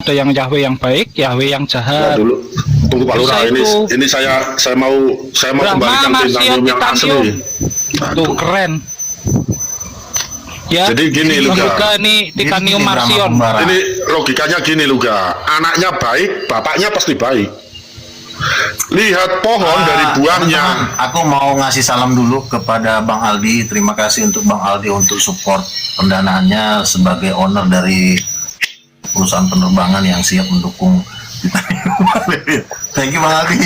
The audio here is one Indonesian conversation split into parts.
ada yang Yahweh yang baik, Yahweh yang Nah, jahat. dulu tunggu Pak Lurah, ini saya mau kembalikan titanium yang asli. Tuh keren. Ya. Jadi gini Luga. Ini titanium marsion. Ini logikanya gini Luga. Anaknya baik, bapaknya pasti baik. Lihat pohon dari buahnya. Teman-teman, aku mau ngasih salam dulu kepada Bang Aldi. Terima kasih untuk Bang Aldi untuk support pendanaannya sebagai owner dari perusahaan penerbangan yang siap mendukung titanium. Thank you Bang Aldi.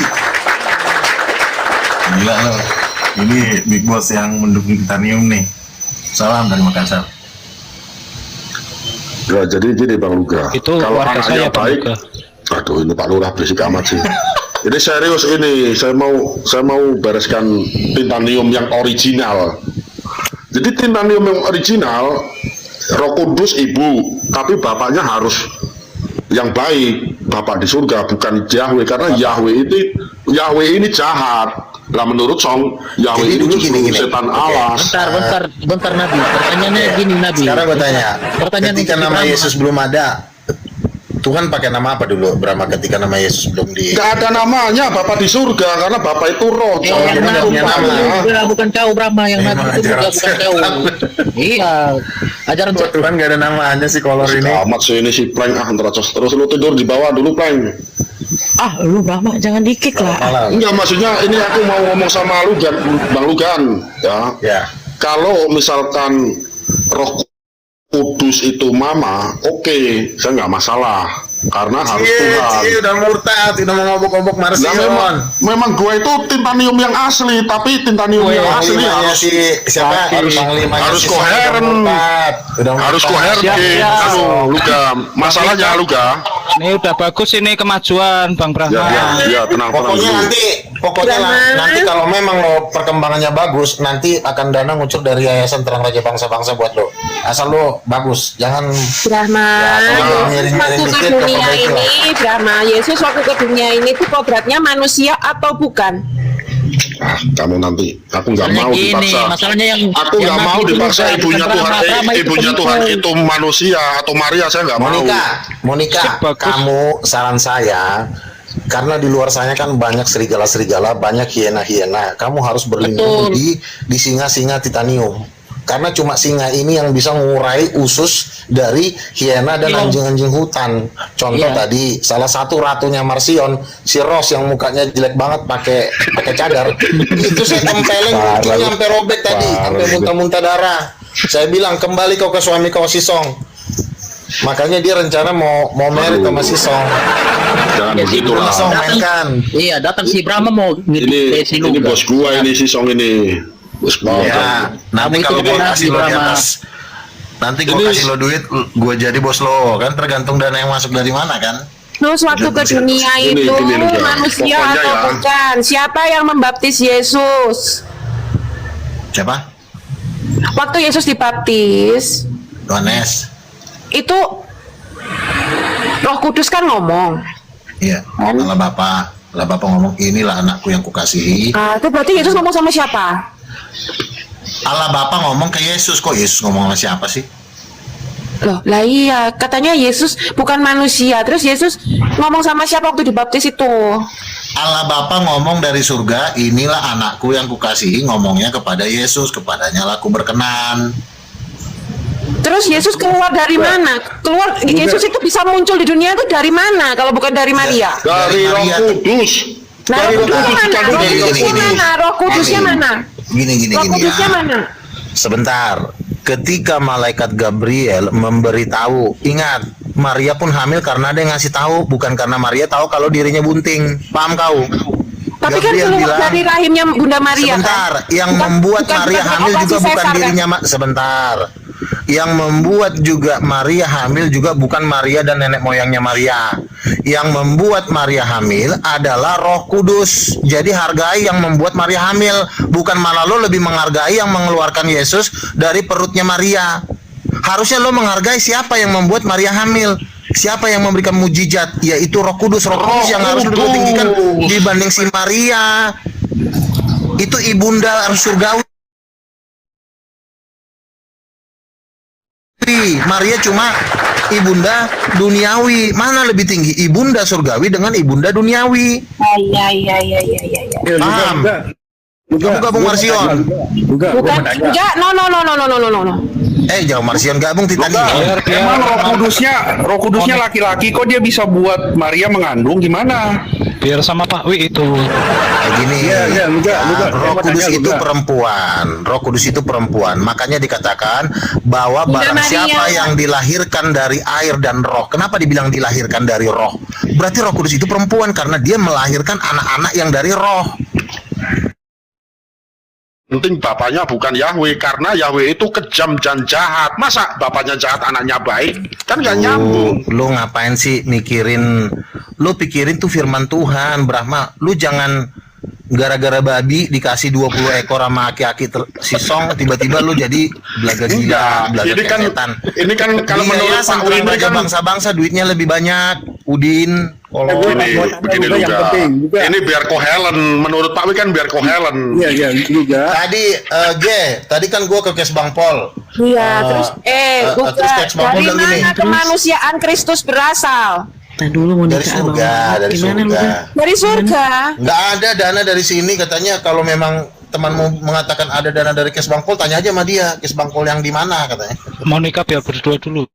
Gila loh. Ini big boss yang mendukung titanium nih. Salam dari Makassar. Ya, jadi gini Bang Luga. Itu kalau warga anaknya saya, Bang baik, Luga. aduh ini Pak Lurah berisik amat sih. Ini serius ini, saya mau bereskan titanium yang original. Jadi titanium yang original, Roh Kudus ibu, tapi bapaknya harus yang baik, bapak di surga, bukan Yahweh, karena Yahweh ini jahat. Lah menurut Song, Yahweh ini justru setan alas. Bentar Nabi. Pertanyaannya gini Nabi. Sekarang gue tanya. Pertanyaan ketika nama Yesus belum ada, Tuhan pakai nama apa dulu? Brahma ketika nama Yesus belum di. Gak ada namanya Bapak di surga karena Bapak itu roh. yang Nabi bukan kau Brahma, yang Nabi itu juga bukan kau. Iya. Ajaran Tuhan gak ada namanya sih kolor ini. Amat sih ini si Plank terus lu tidur di bawah dulu Plank. lu Brahma jangan dikik lah. Enggak, maksudnya ini aku mau ngomong sama lu Bang Lugan ya. Ya. Kalau misalkan Roh Kudus itu mama, oke, saya nggak masalah karena harus Tuhan. Udah murtad, udah mau ngobok-ngobok Marsion. Memang gue itu titanium yang asli, tapi titanium yang asli harus harus koheren, harus koheren. Luga, masalahnya Luga. Ini udah bagus ini kemajuan Bang Brahma. Ya, tenang. Pokoknya nanti kalau memang lo perkembangannya bagus, nanti akan dana ngucur dari Yayasan Terang Raja Bangsa-Bangsa buat lo. Asal lo bagus, jangan Brahma. Waktu ke dunia ini, Brahma, Yesus waktu ke dunia ini tuh kodratnya manusia atau bukan? Kamu nanti, aku nggak mau dipaksa. Masalahnya aku nggak mau dipaksa ibunya Tuhan itu manusia atau Maria, saya nggak mau. Monica, kamu saran saya, karena di luar sana kan banyak serigala-serigala, banyak hiena-hiena. Kamu harus berlindung di singa-singa titanium. Karena cuma singa ini yang bisa mengurai usus dari hiena dan anjing-anjing hutan. Contoh tadi salah satu ratunya Marsion, si Ross yang mukanya jelek banget pakai cadar. Itu saya tempelin kukunya sampai robek tadi, sampai muntah-muntah darah. Saya bilang kembali kau ke suami kau si Song. Makanya dia rencana mau married sama si Song. Jangan begitu lah. Song mainkan. Iya, datang si Brahma mau ini bos gua ini si Song ini. Ya, nanti kalau gue kasih lo di atas, nanti gue kasih lo duit, gue jadi bos lo, kan tergantung dana yang masuk dari mana kan. Terus waktu ke dunia itu manusia atau bukan? Siapa yang membaptis Yesus? Siapa? Waktu Yesus dibaptis, Yohanes. itu Roh Kudus kan ngomong. Iya, Allah Bapa ngomong, inilah anakku yang kukasihi. Itu berarti Yesus ngomong sama siapa? Allah Bapa ngomong ke Yesus, kok Yesus ngomong sama siapa sih? Loh, lah iya, katanya Yesus bukan manusia. Terus Yesus ngomong sama siapa waktu dibaptis itu? Allah Bapa ngomong dari surga, inilah anakku yang kukasihi, ngomongnya kepada Yesus, kepadanya lah aku berkenan. Terus Yesus keluar dari mana? Yesus itu bisa muncul di dunia itu dari mana? Kalau bukan dari Maria? Dari Roh Kudus. Nah, Roh Kudusnya mana? Roh Kudusnya mana? Gini. Roh Kudusnya mana? Sebentar. Ketika malaikat Gabriel memberitahu, ingat, Maria pun hamil karena dia ngasih tahu, bukan karena Maria tahu kalau dirinya bunting. Paham kau? Tapi kan keluar dari rahimnya Bunda Maria. Sebentar, yang membuat Maria hamil juga bukan dirinya. Sebentar. Yang membuat juga Maria hamil juga bukan Maria dan nenek moyangnya Maria. Yang membuat Maria hamil adalah Roh Kudus. Jadi hargai yang membuat Maria hamil, bukan malah lo lebih menghargai yang mengeluarkan Yesus dari perutnya Maria. Harusnya lo menghargai siapa yang membuat Maria hamil, siapa yang memberikan mujizat, yaitu Roh Kudus. Roh Kudus yang harus lebih tinggikan dibanding si Maria. Itu ibunda surgawi. Maria cuma ibunda duniawi. Mana lebih tinggi, ibunda surgawi dengan ibunda duniawi? Iya. Paham? Kamu gabung Marsion. Bukan, enggak, no. Jangan Marsion gabung Titanium. Emang Roh Kudusnya laki-laki, kok dia bisa buat Maria mengandung gimana? Biar sama Pak Wi itu. Kayak gini. Iya, Roh Kudus itu perempuan. Roh Kudus itu perempuan. Makanya dikatakan bahwa barang Maria. siapa yang dilahirkan dari air dan roh. Kenapa dibilang dilahirkan dari roh? Berarti Roh Kudus itu perempuan karena dia melahirkan anak-anak yang dari roh. Penting bapaknya bukan Yahweh, karena Yahweh itu kejam dan jahat. Masa bapaknya jahat anaknya baik? Kan nggak nyambung. Lu ngapain sih mikirin? Lu pikirin tuh firman Tuhan, Brahma. Lu jangan gara-gara babi dikasih 20 ekor sama aki-aki sisong, tiba-tiba lu jadi belaga gila, belaga Ini kan, setan. ini kan kalau menurut Pak Wi ini raja kan bangsa-bangsa duitnya lebih banyak. Udin, begini juga. Ini biar kohelen. Menurut Pak Wi kan biar kohelen. Iya juga. Tadi kan gua ke Kesbang Pol. Iya, terus terus Luka, teks Bang dari Pol bilang gini. mana kemanusiaan Kristus berasal? Nah dulu mau Dari nikah surga, dari gimana lu surga. kan? Dari surga. Nggak ada dana dari sini, katanya. Kalau memang temanmu mengatakan ada dana dari Kesbang Pol, tanya aja sama dia, Kesbang Pol yang di mana katanya. Mau nikah biar berdua dulu.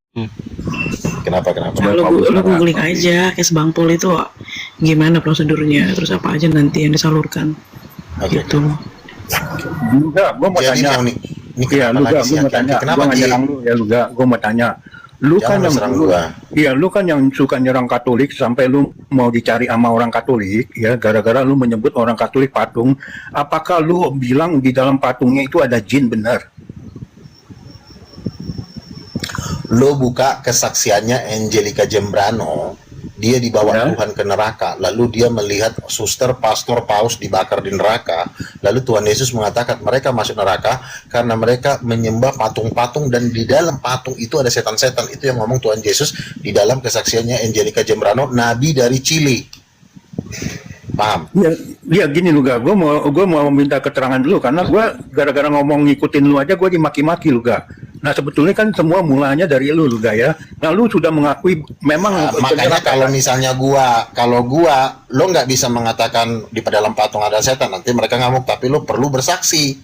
Kenapa? Nah, lu googling aja Kes Bang Pol itu gimana prosedurnya, terus apa aja nanti yang disalurkan. Oke. Gitu. Juga, gue mau Jadi tanya. mau nih, ini Iya, kenapa Luga, lagi sih gue mau aki-aki? tanya. Kenapa Gue Ki? nyerang lu ya, Luga. Gue mau tanya. Lu Jangan kan yang serang gua. Iya, lu kan yang suka nyerang Katolik sampai lu mau dicari sama orang Katolik, ya, gara-gara lu menyebut orang Katolik patung. Apakah lu bilang di dalam patungnya itu ada jin, benar? Lo buka kesaksiannya Angelica Jembrano, dia dibawa Ya. Tuhan ke neraka, lalu dia melihat suster, pastor, paus dibakar di neraka, lalu Tuhan Yesus mengatakan mereka masuk neraka karena mereka menyembah patung-patung dan di dalam patung itu ada setan-setan. Itu yang ngomong Tuhan Yesus di dalam kesaksiannya Angelica Jembrano, nabi dari Chili. Paham? Ya gini Luga, gue mau minta keterangan dulu karena gue gara-gara ngomong ngikutin lu aja gue dimaki-maki Luga. Nah sebetulnya kan semua mulanya dari lu Luga ya. Nah lu sudah mengakui memang Makanya kalau misalnya kalau gua lo nggak bisa mengatakan di dalam patung ada setan, nanti mereka ngamuk, tapi lo perlu bersaksi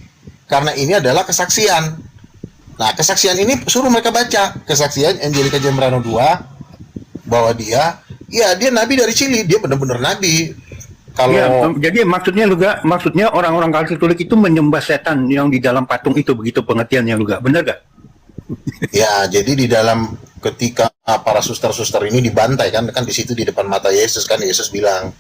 karena ini adalah kesaksian. Nah kesaksian ini suruh mereka baca kesaksian Angelica Jembrano 2 bahwa dia nabi dari Chili, dia benar-benar nabi. Kalau ya, jadi maksudnya orang-orang Katolik itu menyembah setan yang di dalam patung itu, begitu pengertiannya Luga, benar gak? ya, jadi di dalam ketika para suster-suster ini dibantai kan di situ di depan mata Yesus kan, Yesus bilang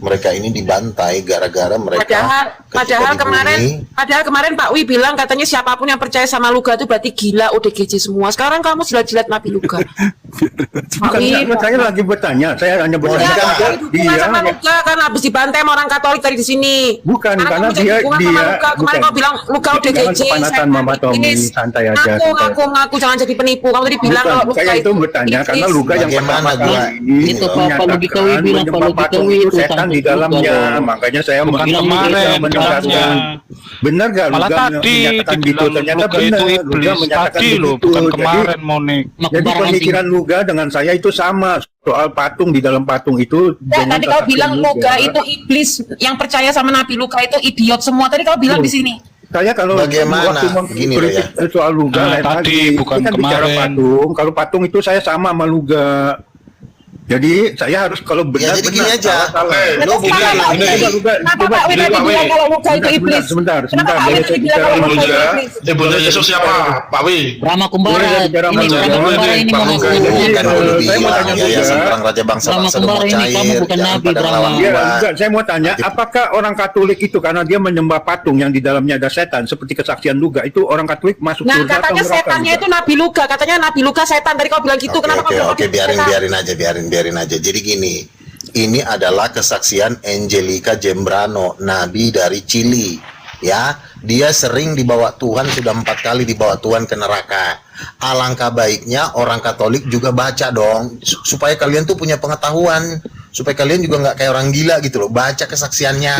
mereka ini dibantai gara-gara mereka Padahal ketika di bumi. kemarin Pak Wi bilang katanya siapapun yang percaya sama Luga itu berarti gila, ODGJ semua. Sekarang kamu jilat-jilat Nabi Luga. Pak Wi, Saya lagi bertanya, saya hanya bertanya. ya, hubungan sama Luga kan habis dibantai sama orang Katolik tadi di sini. Bukan, karena kamu jadi hubungan sama Luga. Kemarin bukan. kau bilang Luga Jangan ODGJ. kepanatan Mama Tommy, santai aja. Ngaku, jangan jadi penipu. Kamu tadi bilang kalau Bukan, Luga saya itu bertanya karena Luga yang Bagaimana pertama gua kali itu Pak Logikawi menyatakan bilang, Pak menyembah patung Logikawi itu itu setan sangkut di dalamnya, juga, makanya saya Bukan bilang kemarin, menegaskan. bilangnya. Benar gak Malah Luga tadi menyatakan gitu? dibilang Ternyata Luga itu benar, Luga iblis. menyatakan Tadi loh, begitu. bukan Jadi- kemarin Monik. Jadi pemikiran Luga dengan saya itu sama soal patung, di dalam patung itu. Ya, dengan tadi kau kesaksian bilang Luga itu iblis, yang percaya sama Nabi Luga itu idiot semua. Tadi kau bilang di sini. Saya kalau Bagaimana? waktu Gini loh mengkritik soal Luga Nah, lain tadi, lagi. bukan Ini kan bicara kemarin. patung. Kalau patung itu saya sama Luga. Jadi saya harus kalau benar jadi gini aja. salah. Lu bukan Kenapa Pak Wi tadi bilang kalau Luga itu iblis? Sebentar. Kenapa Pak Wi Boleh tadi saya bilang kalau bicara Luga itu Ibunda, iblis? Ibunda Yesus siapa, Pak Wi? Brahma Kumbara. Boleh bicara Ini sama Brahma Luga. Kumbara ini mau Brahma ngaku. Kumbara. Kan dulu Saya mau bilang tanya yayasan juga. perang raja bangsa-bangsa udah mau Brahma Kumbara ini cair, kamu bukan jangan nabi, pada Brahma. ngelawan Iya, gua. enggak, saya mau tanya, apakah orang Katolik itu karena dia menyembah patung yang di dalamnya ada setan seperti kesaksian Luga, itu orang Katolik masuk Nah, surga atau katanya neraka? setannya Luga? itu Nabi Luga. Katanya Nabi Luga setan. Tadi kau bilang gitu. Kenapa kau bilang Oke, Nabi setan? biarin aja. Jadi gini, ini adalah kesaksian Angelica Jembrano, nabi dari Chili. Ya, dia sering dibawa Tuhan, sudah 4 kali dibawa Tuhan ke neraka. Alangkah baiknya orang Katolik juga baca dong, supaya kalian tuh punya pengetahuan, supaya kalian juga nggak kayak orang gila gitu loh. Baca kesaksiannya.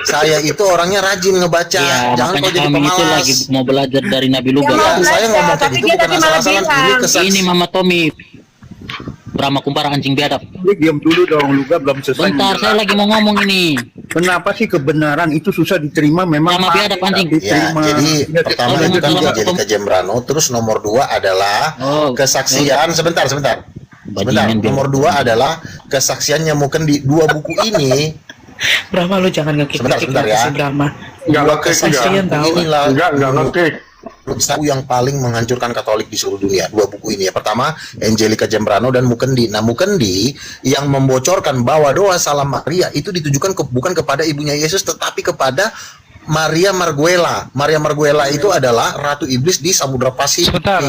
Saya itu orangnya rajin ngebaca. Iya, Jangan kau makanya jadi kami itu pemalas. lagi mau belajar dari Nabi Luga. Ya, Iya, mau saya ngomong kayak tapi gitu dia bukan tadi malah asal-asalan. Ini bilang. kesaksian. Ini Mama Tommy. Brahma kumpara anjing biadab. Diam dulu dong, Luga belum selesai. Bentar, saya lagi mau ngomong ini. Kenapa sih kebenaran itu susah diterima? Memang Sama biadab, anjing. Ya, diterima. jadi Ya, pertama oh, itu kan bentar, Angelica Jembrano, terus nomor 2 adalah Oh, kesaksian. Sebentar. Bajingan dia. Nomor 2 adalah kesaksiannya mungkin di 2 buku ini. Brahma lu jangan ngekik-ngekik Sebentar ya. si Brahma. Nggak Dua ngekik, kesaksian enggak. inilah Enggak ngekik. satu yang paling menghancurkan Katolik di seluruh dunia. 2 buku ini ya. Pertama, Angelica Jembrano dan Mukendi. Nah, Mukendi yang membocorkan bahwa doa salam Maria itu ditujukan bukan kepada ibunya Yesus, tetapi kepada Maria Marguela. Maria Marguela itu adalah ratu iblis di Samudra Pasifik. Sebentar,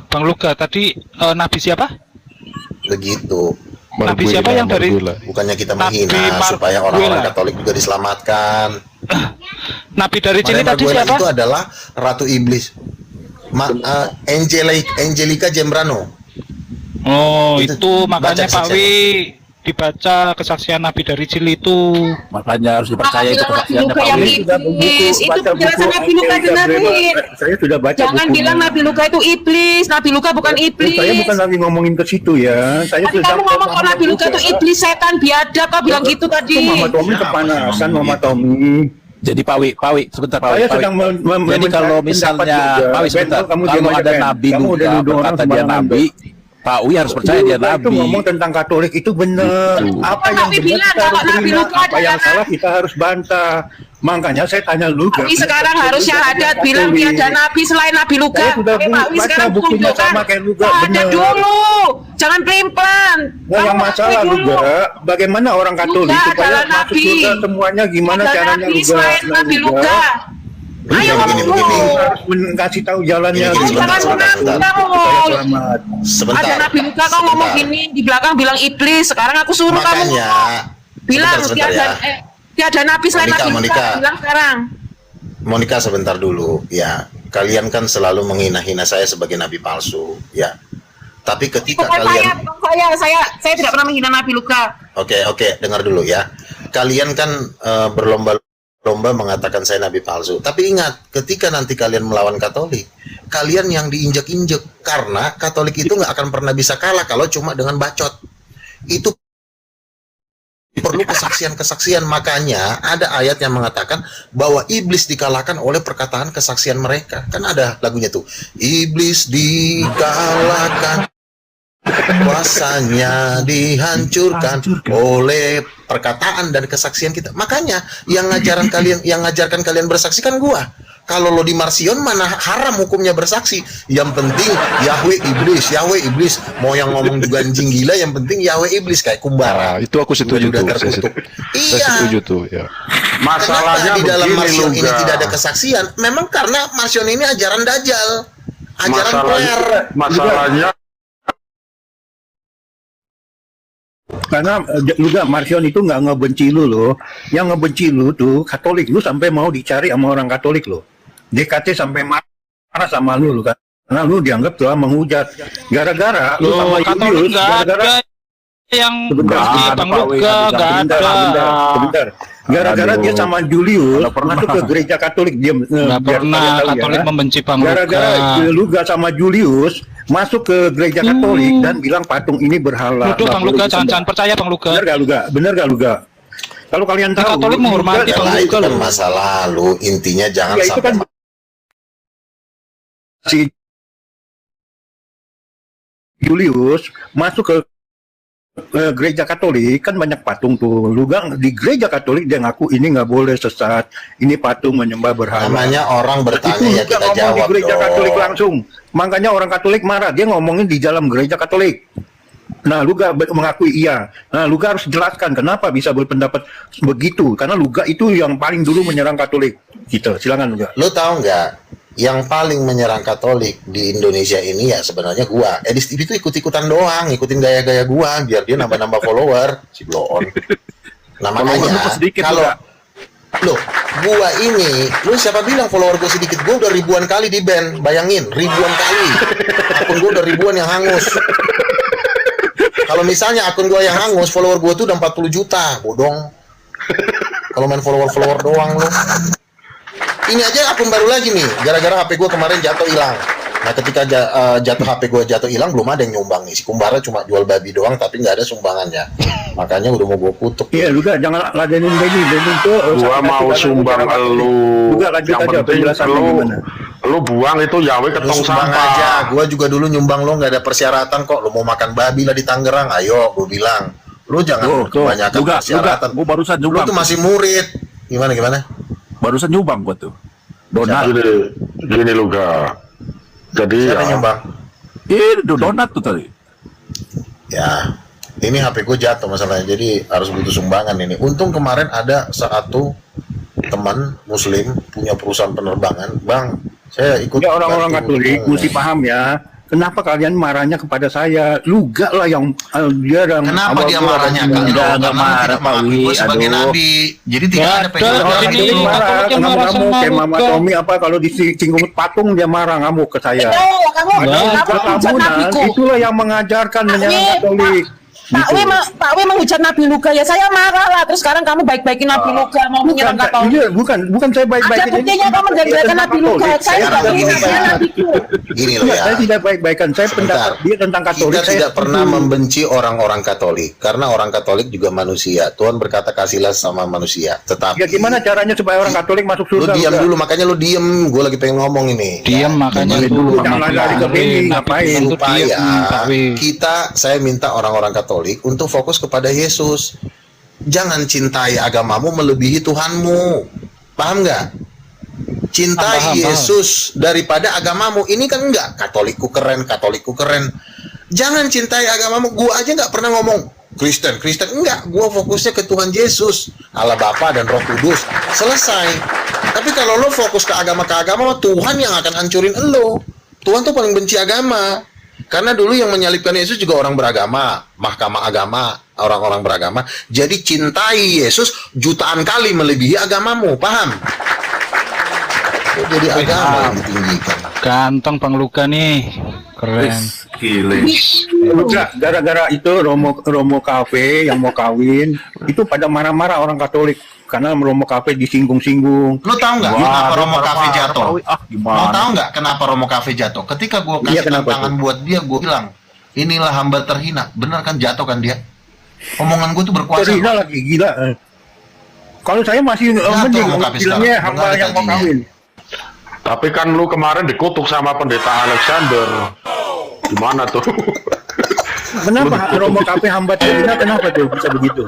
Bang Luka, tadi Nabi siapa? Begitu. Nabi siapa yang dari Bukannya kita Nabi menghina Marguela. supaya orang-orang Katolik juga diselamatkan. Nabi dari Chili Maria tadi Marguela siapa? itu adalah ratu iblis. Angelica Jembrano. Oh, Itu itu makanya baca Pak Wi dibaca kesaksian Nabi dari Chili itu. Makanya harus Maka dipercaya itu bilang Nabi kesaksiannya Luka Pak yang Wi. iblis. Itu baca penjelasan buku Nabi Luka Angelica dengerin. Jembrano. Saya sudah baca Jangan bukunya. bilang Nabi Luka itu iblis. Nabi Luka bukan iblis. Saya bukan lagi ngomongin ke situ ya. Saya Tadi sudah kamu ngomong kalau Nabi Luka itu iblis, setan, biadab. Kau bilang gitu tadi. Itu Mama Tommy kepanasan, Mama Tommy. Jadi Pak Wi, sebentar Pak Wi. Saya sedang Jadi kalau misalnya Pak Wi sebentar, kamu kalau ada Nabi Luka berkata dia Nabi, Pak Wi harus percaya dia Itu Nabi. ngomong tentang Katolik itu benar. Apa yang Nabi benar bilang kita kalau harus Nabi terima, Luka apa yang adalah- salah kita harus bantah. Makanya saya tanya lu. Tapi sekarang harus syahadat bilang tiada nabi selain Nabi Luka. Saya sudah Pak Wi baca sekarang bukunya tunjukkan sama kayak Luka, syahadat bener. dulu. Jangan pelin-pelan. Nah, yang masalah dulu. Luga, bagaimana orang Katolik Luka supaya adalah masuk Nabi. surga semuanya gimana Ada caranya nabi Luga? selain Nabi Luka. Ayo ngomong begini. dulu. harus kasih tahu jalannya. Gini, Jangan sebentar. mengaku Supaya kamu. selamat. Sebentar. Ada Nabi Luka kau ngomong gini di belakang bilang iblis. Sekarang aku suruh kamu Makanya bilang sebentar tiada ya. tiada nabi selain Nabi Luka. Monica. Bilang sekarang. Monica sebentar dulu ya. Kalian kan selalu menghina-hina saya sebagai nabi palsu ya. Tapi ketika Bukan kalian saya tidak pernah menghina Nabi Luka. Oke, dengar dulu ya. Kalian kan berlomba-lomba mengatakan saya nabi palsu. Tapi ingat, ketika nanti kalian melawan Katolik, kalian yang diinjek-injek karena Katolik itu nggak akan pernah bisa kalah kalau cuma dengan bacot. Itu perlu kesaksian-kesaksian. Makanya ada ayat yang mengatakan bahwa iblis dikalahkan oleh perkataan kesaksian mereka. Kan ada lagunya tuh. Iblis dikalahkan, kuasanya dihancurkan oleh perkataan dan kesaksian kita. Makanya yang ngajarkan kalian bersaksi kan gua. Kalau lo di Marsion mana haram hukumnya bersaksi. Yang penting Yahweh iblis. Mau yang ngomong juga anjing gila, yang penting Yahweh iblis kayak kumbara. Itu aku setuju Udah tuh. Saya terkutuk. Saya setuju tuh ya. Masalahnya Kenapa di dalam begini Marsion ini Luga. tidak ada kesaksian? Memang karena Marsion ini ajaran dajjal. Ajaran player. Masalahnya Karena juga Marsion itu nggak ngebenci lu loh. Yang ngebenci lu tuh Katolik. Lu sampai mau dicari sama orang Katolik loh. DKT sampai marah sama lu kan. Karena lu dianggap telah menghujat. Gara-gara lu sama Loh, Katolik Julius, nggak gara-gara ada yang Sebentar, benci ada, Bang Pak Wi, Luka, nggak ada. sebentar. Gara-gara Aduh. dia sama Julius Nggak pernah. masuk ke gereja Katolik, dia Nggak pernah Katolik membenci Bang Luka. Gara-gara Luga sama Julius masuk ke gereja Katolik dan bilang patung ini berhala. Nuduh Bang nggak Luka, boleh disembah. jangan percaya Bang Luka. Bener gak Luga? Bener gak Luga? Kalau kalian tahu, Katolik menghormati Luga- Bang Nah, itu Luka kan loh. masa lalu. Intinya jangan Ya, itu sampai kan si Julius masuk ke gereja Katolik kan banyak patung tuh. Luga di gereja Katolik dia ngaku ini nggak boleh sesat, ini patung menyembah berhala. namanya orang bertanya ya Luga kita ngomong jawab di gereja dong. Katolik langsung. Makanya orang Katolik marah. Dia ngomongin di dalam gereja Katolik. Nah, Luga mengakui iya. Nah, Luga harus jelaskan kenapa bisa berpendapat begitu. Karena Luga itu yang paling dulu menyerang Katolik. Gitu. Silakan Luga. Lu tahu nggak? Yang paling menyerang Katolik di Indonesia ini ya sebenarnya gua. Edis TV itu ikut-ikutan doang, ngikutin gaya-gaya gua biar dia nambah-nambah follower, si bloon. Nah makanya kalau loh, gua ini, lu siapa bilang follower gua sedikit? Gua udah ribuan kali di ban, bayangin, ribuan kali. Akun gua udah ribuan yang hangus. Kalau misalnya akun gua yang hangus, follower gua tuh udah 40 juta, bodong. Kalau main follower doang lu. Ini aja akun baru lagi nih, gara-gara HP gue kemarin jatuh hilang. Nah ketika jatuh HP gue jatuh hilang, belum ada yang nyumbang nih. Si Kumbara cuma jual babi doang, tapi nggak ada sumbangannya. Makanya udah mau gue kutuk. Iya, lu gak jangan ladenin Benny tuh. Gua mau sumbang lu. Juga lanjut Yang aja penting penjelasannya gimana. lu buang itu Yawe ke Lu tong sumbang sampah. aja. Gue juga dulu nyumbang lo nggak ada persyaratan kok. Lu mau makan babi lah di Tangerang, ayo gue bilang. Lu jangan kebanyakan persyaratan. Gue barusan Lu nyumbang. tuh masih murid. Gimana? Barusan nyumbang gue tuh. Donat. Gini lu ga. Jadi Siapa yang nyumbang? Donat tuh tadi. Ya, ini HP gue jatuh masalahnya, jadi harus butuh sumbangan ini. Untung kemarin ada satu teman Muslim punya perusahaan penerbangan, Bang. Saya ikut. Ya orang-orang bantu Katolik dukung. mesti paham ya. Kenapa kalian marahnya kepada saya? Lu gak lah yang dia dan Kenapa dia marahnya? Karena nggak marah, Pak Wi. gue sebagai Aduh. nabi. Jadi tidak ada Ada, pegangan Orang ini Katolik marah, Katolik yang marah kamu sama kayak lu, Mama Kak. Tommy apa kalau disinggung patung dia marah ngamuk ke saya. Kamu hujat Kamu nabiku. itulah yang mengajarkan menyerang Katolik. Pak Wi menghujat Nabi Luka ya, saya marah lah. Terus sekarang kamu baik-baikin Nabi Luka, mau menyerang Katolik. Iya, bukan saya baik-baikin. Ada buktinya kamu menjelek-jelekan Nabi Luka. Saya Sekarang tidak gini, menghina Pak. Nabiku. Gini loh Iya, ya. saya tidak baik-baikan. Saya Sebentar. pendapat dia tentang Katolik. Kita saya tidak pernah setuju. membenci orang-orang Katolik karena orang Katolik juga manusia. Tuhan berkata kasihlah sama manusia. Tetapi Ya gimana caranya supaya orang Katolik masuk lu surga? diam udah? dulu, makanya lu diem. Gue lagi pengen ngomong ini. Diam makanya Jadi dulu. jangan lari ke Benny, ngapain? Itu supaya diam, Pak Wi. saya minta orang-orang Katolik untuk fokus kepada Yesus. Jangan cintai agamamu melebihi Tuhanmu. Paham nggak? Cintai Paham. Yesus daripada agamamu. Ini kan enggak Katolikku keren. Jangan cintai agamamu. Gua aja nggak pernah ngomong Kristen enggak. Gua fokusnya ke Tuhan Yesus, Allah Bapa dan Roh Kudus. Selesai. Tapi kalau lo fokus ke agama, Tuhan yang akan hancurin lo. Tuhan tuh paling benci agama. Karena dulu yang menyalibkan Yesus juga orang beragama, mahkamah agama, orang-orang beragama. Jadi cintai Yesus jutaan kali melebihi agamamu, paham? Jadi agama yang ditinggikan. Ganteng Bang Luka nih. Keren. Gile. Luka, gara-gara itu Romo Cafe yang mau kawin itu pada marah-marah orang Katolik karena Romo Cafe disinggung-singgung. Lo tahu nggak kenapa Romo Cafe jatuh? Lo Gimana? tahu nggak kenapa Romo Cafe jatuh? Ketika gue Iya, kasih kenapa tantangan tuh? buat dia, gue bilang, inilah hamba terhina. Bener kan jatuh kan dia? Omongan gue tuh berkuasa. Terhina lagi gila. Kalau saya masih mending Romo Cafe bilangnya sekarang. hamba Benar yang mau gajinya. kawin. Tapi kan lu kemarin dikutuk sama pendeta Alexander. Gimana tuh? Kenapa Romo Cafe hamba terhina? Kenapa tuh bisa begitu?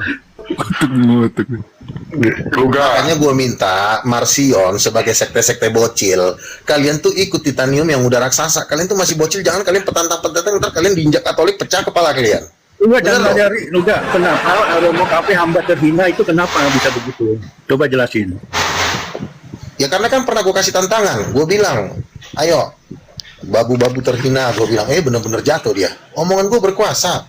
Lu ga. Makanya gue minta Marsion sebagai sekte-sekte bocil, kalian tuh ikut Titanium yang udah raksasa. Kalian tuh masih bocil, jangan kalian petantang-petantang, ntar kalian diinjak Katolik pecah kepala kalian. Enggak, Bener jangan loh. dari enggak. Kenapa Romo Cafe hamba terhina itu kenapa bisa begitu? Coba jelasin. Ya karena kan pernah gue kasih tantangan, gue bilang, ayo babu-babu terhina, gue bilang, bener-bener jatuh dia. Omongan gue berkuasa.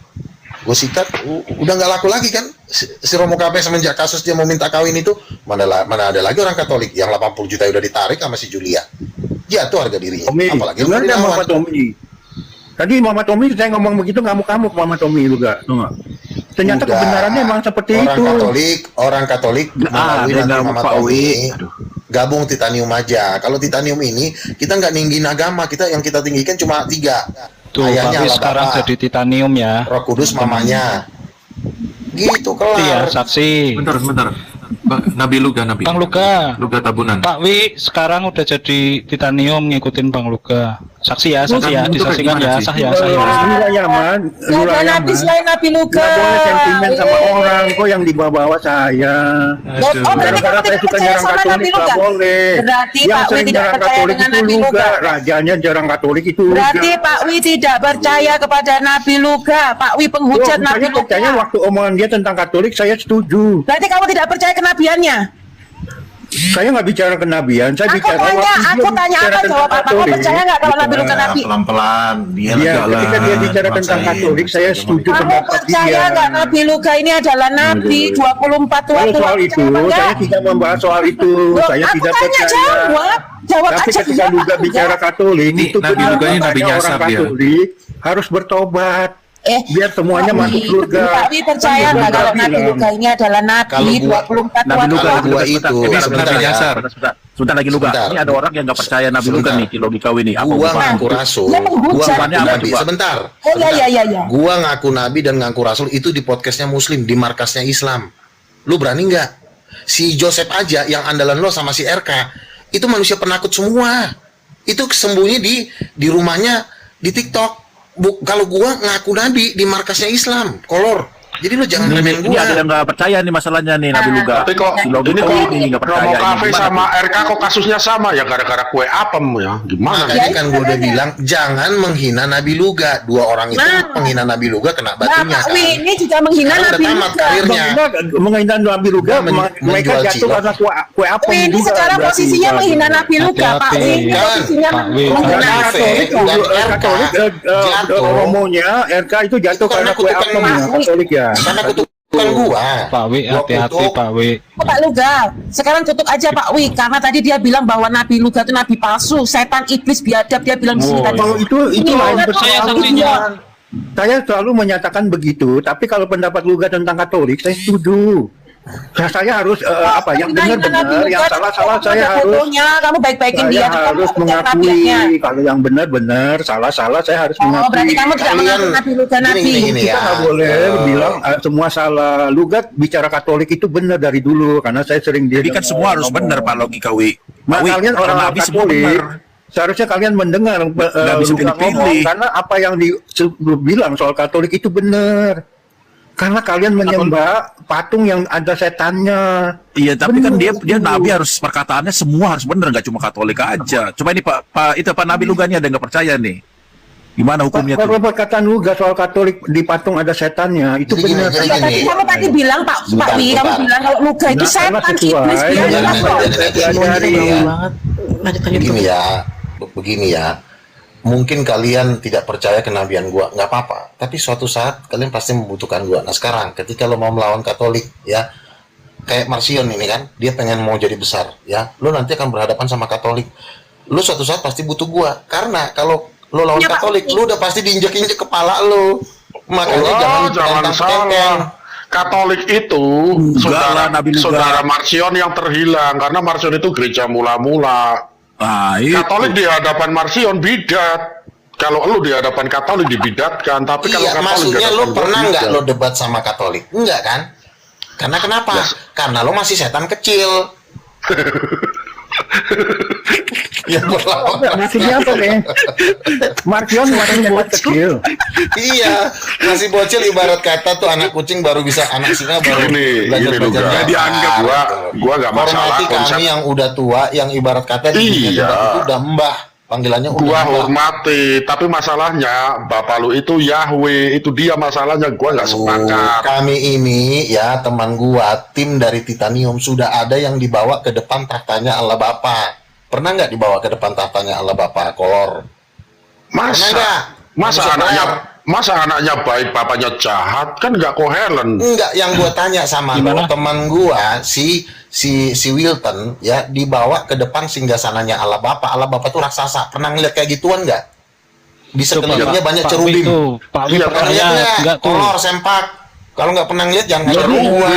Gue sikat, udah nggak laku lagi kan? Si Romo Cafe semenjak kasus dia mau minta kawin itu, mana ada lagi orang Katolik yang 80 juta udah ditarik sama si Julia. Jatuh harga dirinya. Tommy, Apalagi lu gimana dilawan. Mama Tommy? Tadi Mama Tommy saya ngomong begitu ngamuk-ngamuk Mama Tommy juga, tuh nggak? Ternyata Udah. kebenarannya emang seperti Orang Katolik melalui dia nanti ngamuk, Mama Pak Tommy Wi. Aduh. gabung Titanium aja. Kalau Titanium ini kita nggak ninggin agama, kita yang kita tinggikan cuma 3. Tuh, Ayahnya tapi Allah sekarang Bapa, jadi titanium ya. Roh Kudus mamanya. Gitu Iya, kelar. saksi. Bentar. Nabi Luga. Bang Luka. Luga tabunan. Pak Wi sekarang udah jadi titanium ngikutin Bang Luka. Saksi ya, Itu disaksikan gimana ya, sih? sah ya, sah ya. Lula Yaman, Gak Lula ada Yaman. nabi selain Nabi Luka. Nggak boleh sentimen sama orang, kok yang dibawa-bawa saya. Oh, berarti Gara-gara kamu saya tidak suka percaya nyerang sama Katolik, Nabi nggak Luka? boleh. Berarti Yang Pak Wi sering tidak nyerang percaya Katolik dengan itu Nabi Luga, Luka. rajanya jarang Katolik itu Luga. Berarti Pak Wi tidak percaya kepada Nabi Luka. Pak Wi penghujat Oh, Nabi saya Luka. percaya waktu omongan dia tentang Katolik, saya setuju. Berarti kamu tidak percaya kenabiannya. Saya nggak bicara kenabian, saya bicara waktu dia Aku tanya bicara apa, tentang jawab apa. Kamu Katolik. percaya nggak kalau Nabi Luka Nabi? Pelan-pelan, dia Iya, jalan, ketika dia bicara tentang maksain. Katolik, saya setuju Kamu pendapat percaya dia. nggak Nabi Luka ini adalah Nabi 24 tua Kalau tua? soal itu, saya tidak membahas soal itu. Loh, Saya aku tidak tanya, percaya. jawab Tapi aja. ketika Jawab juga aja. bicara Katolik, Ini itu Nabi Luka ini Nabi orang nyasar dia. Katolik harus bertobat. biar semuanya masuk surga. Pak Wi percaya nggak kalau Nabi Luka ini adalah Nabi 24 Nabi Luka waktu? gua itu Sebentar lagi Luka. Sebentar. Ini ada orang yang nggak percaya Nabi Luka nih di logika ini. Apa gua hubungannya? ngaku rasul, Dia gua menghujat. ngaku nabi. Sebentar. Oh ya. Gua ngaku nabi dan ngaku rasul itu di podcastnya Muslim, di markasnya Islam. Lu berani nggak? Si Joseph aja yang andalan lo sama si RK itu manusia penakut semua. Itu sembunyi di rumahnya di TikTok. Kalau gua ngaku nabi di markasnya Islam, kolor. Jadi lu jangan remehin Ini gua. ada yang nggak percaya nih masalahnya nih Nabi Luka. Tapi kok Di logika ini kok ini nggak percaya. Romo Ini Cafe gimana sama tuh? RK kok kasusnya sama ya gara-gara kue apem ya? Gimana? Makanya kan gue udah bilang jangan menghina Nabi Luga. Dua orang itu menghina Nabi Luga kena Nah, batunya Pak kan. Wi ini juga menghina Sekarang Nabi udah tamat Luka. karirnya. Menghina Nabi Luga, mereka menjual jatuh cilok. karena kue apa? Wi ini sekarang posisinya menghina Nabi Luka, Pak Wi. Ini Kan, posisinya Pak Wi. menghina Katolik, bukan RK. Jatuh. Romonya RK itu jatuh Itu karena karena kue kutukan apem ya, Mas. Katolik ya. Karena kutukan gua. Pak Wi, Gua hati-hati kutuk. Pak Wi. Pak Luga, sekarang tutup aja Pak Wi, karena tadi dia bilang bahwa Nabi Luga itu nabi palsu, setan iblis biadab, dia bilang di sini tadi. Kalau itu Ini lain orang percaya orang saksinya. dia. Saya selalu menyatakan begitu, tapi kalau pendapat Luga tentang Katolik, saya setuju. Saya harus apa yang benar-benar, yang salah-salah saya harus Kamu baik-baikin dia. saya harus kamu mengakui. nabinya. Kalau yang benar-benar, salah-salah saya harus Oh, mengakui. berarti kamu tidak Kalian- mengaku Nabi Luga nabi. Gini Kita ya. nggak boleh bilang semua salah. Luga bicara Katolik itu benar dari dulu, karena saya sering Jadi kan semua harus benar Pak logika Wi. Nah, Pak Wi, kalian orang orang Nabi semua Katolik, benar. seharusnya kalian mendengar Nggak bisa Luga pilih-pilih. ngomong, karena apa yang dibilang soal Katolik itu benar. Karena kalian menyembah patung yang ada setannya. Iya, tapi kan Benar, dia betul. Nabi harus perkataannya semua harus benar, nggak cuma Katolik aja. Coba ini Pak Nabi Luga ini ada yang nggak percaya nih. Gimana hukumnya Kalau tuh? perkataan Luga soal Katolik di patung ada setannya, itu Jadi gini, benar. jadi Ya, tadi gini. kamu tadi bilang Pak Sebentar, Wi, kamu sebentar. bilang kalau Luga itu Nah, karena setan sesuai. iblis Iya, biadab. dari banget. Lanjut. Begini ya. Mungkin kalian tidak percaya kenabian gua, nggak apa-apa. Tapi suatu saat kalian pasti membutuhkan gua. Nah sekarang, ketika lo mau melawan Katolik, ya, kayak Marsion ini kan, dia pengen mau jadi besar, ya. Lo nanti akan berhadapan sama Katolik. Lo suatu saat pasti butuh gua. Karena kalau lo lawan Ya, Pak. Katolik, lo udah pasti diinjek-injek kepala lo. Makanya Jangan salah. Katolik itu Enggak lah, Nabi Luga. saudara Marsion yang terhilang karena Marsion itu gereja mula-mula. Ah, itu. Katolik di hadapan Marsion bidat. Kalau lu di hadapan Katolik dibidatkan, tapi kalau Iya, Katolik maksudnya di lo hadapan pernah bidat. nggak lo debat sama Katolik? Enggak kan? Karena kenapa? Yes. Karena lo masih setan kecil. Yang berlawan. Maksudnya apa nih? Markion masih buat kecil. Iya, masih bocil ibarat kata tuh anak kucing baru bisa, anak singa baru Gini belajar Luga. jalan. Dianggap gua nggak masalah Hormati konsep. kami yang udah tua, yang ibarat kata di dunia Iya. debat itu udah mbah. Panggilannya udah Gua mbah. hormati, tapi masalahnya bapak lu itu Yahweh, itu dia masalahnya. Gua nggak sepakat. Kami ini ya teman gua, tim dari Titanium sudah ada yang dibawa ke depan tahtanya Allah Bapa. Pernah nggak dibawa ke depan tahtanya Allah Bapa, kolor? Pernah nggak? Manusia Masa anaknya baik, bapaknya jahat, kan nggak koheren. Enggak, yang gua tanya sama lo, teman gua si Wilton ya dibawa ke depan singgasananya Allah Bapa. Allah Bapa tuh raksasa. Pernah ngeliat kayak gituan nggak? Di sekelilingnya banyak cerubim. Pak Wi Pernah pernah lihat lihat nggak tuh? Kolor sempak. Kalau nggak pernah ngeliat jangan ngajar gua.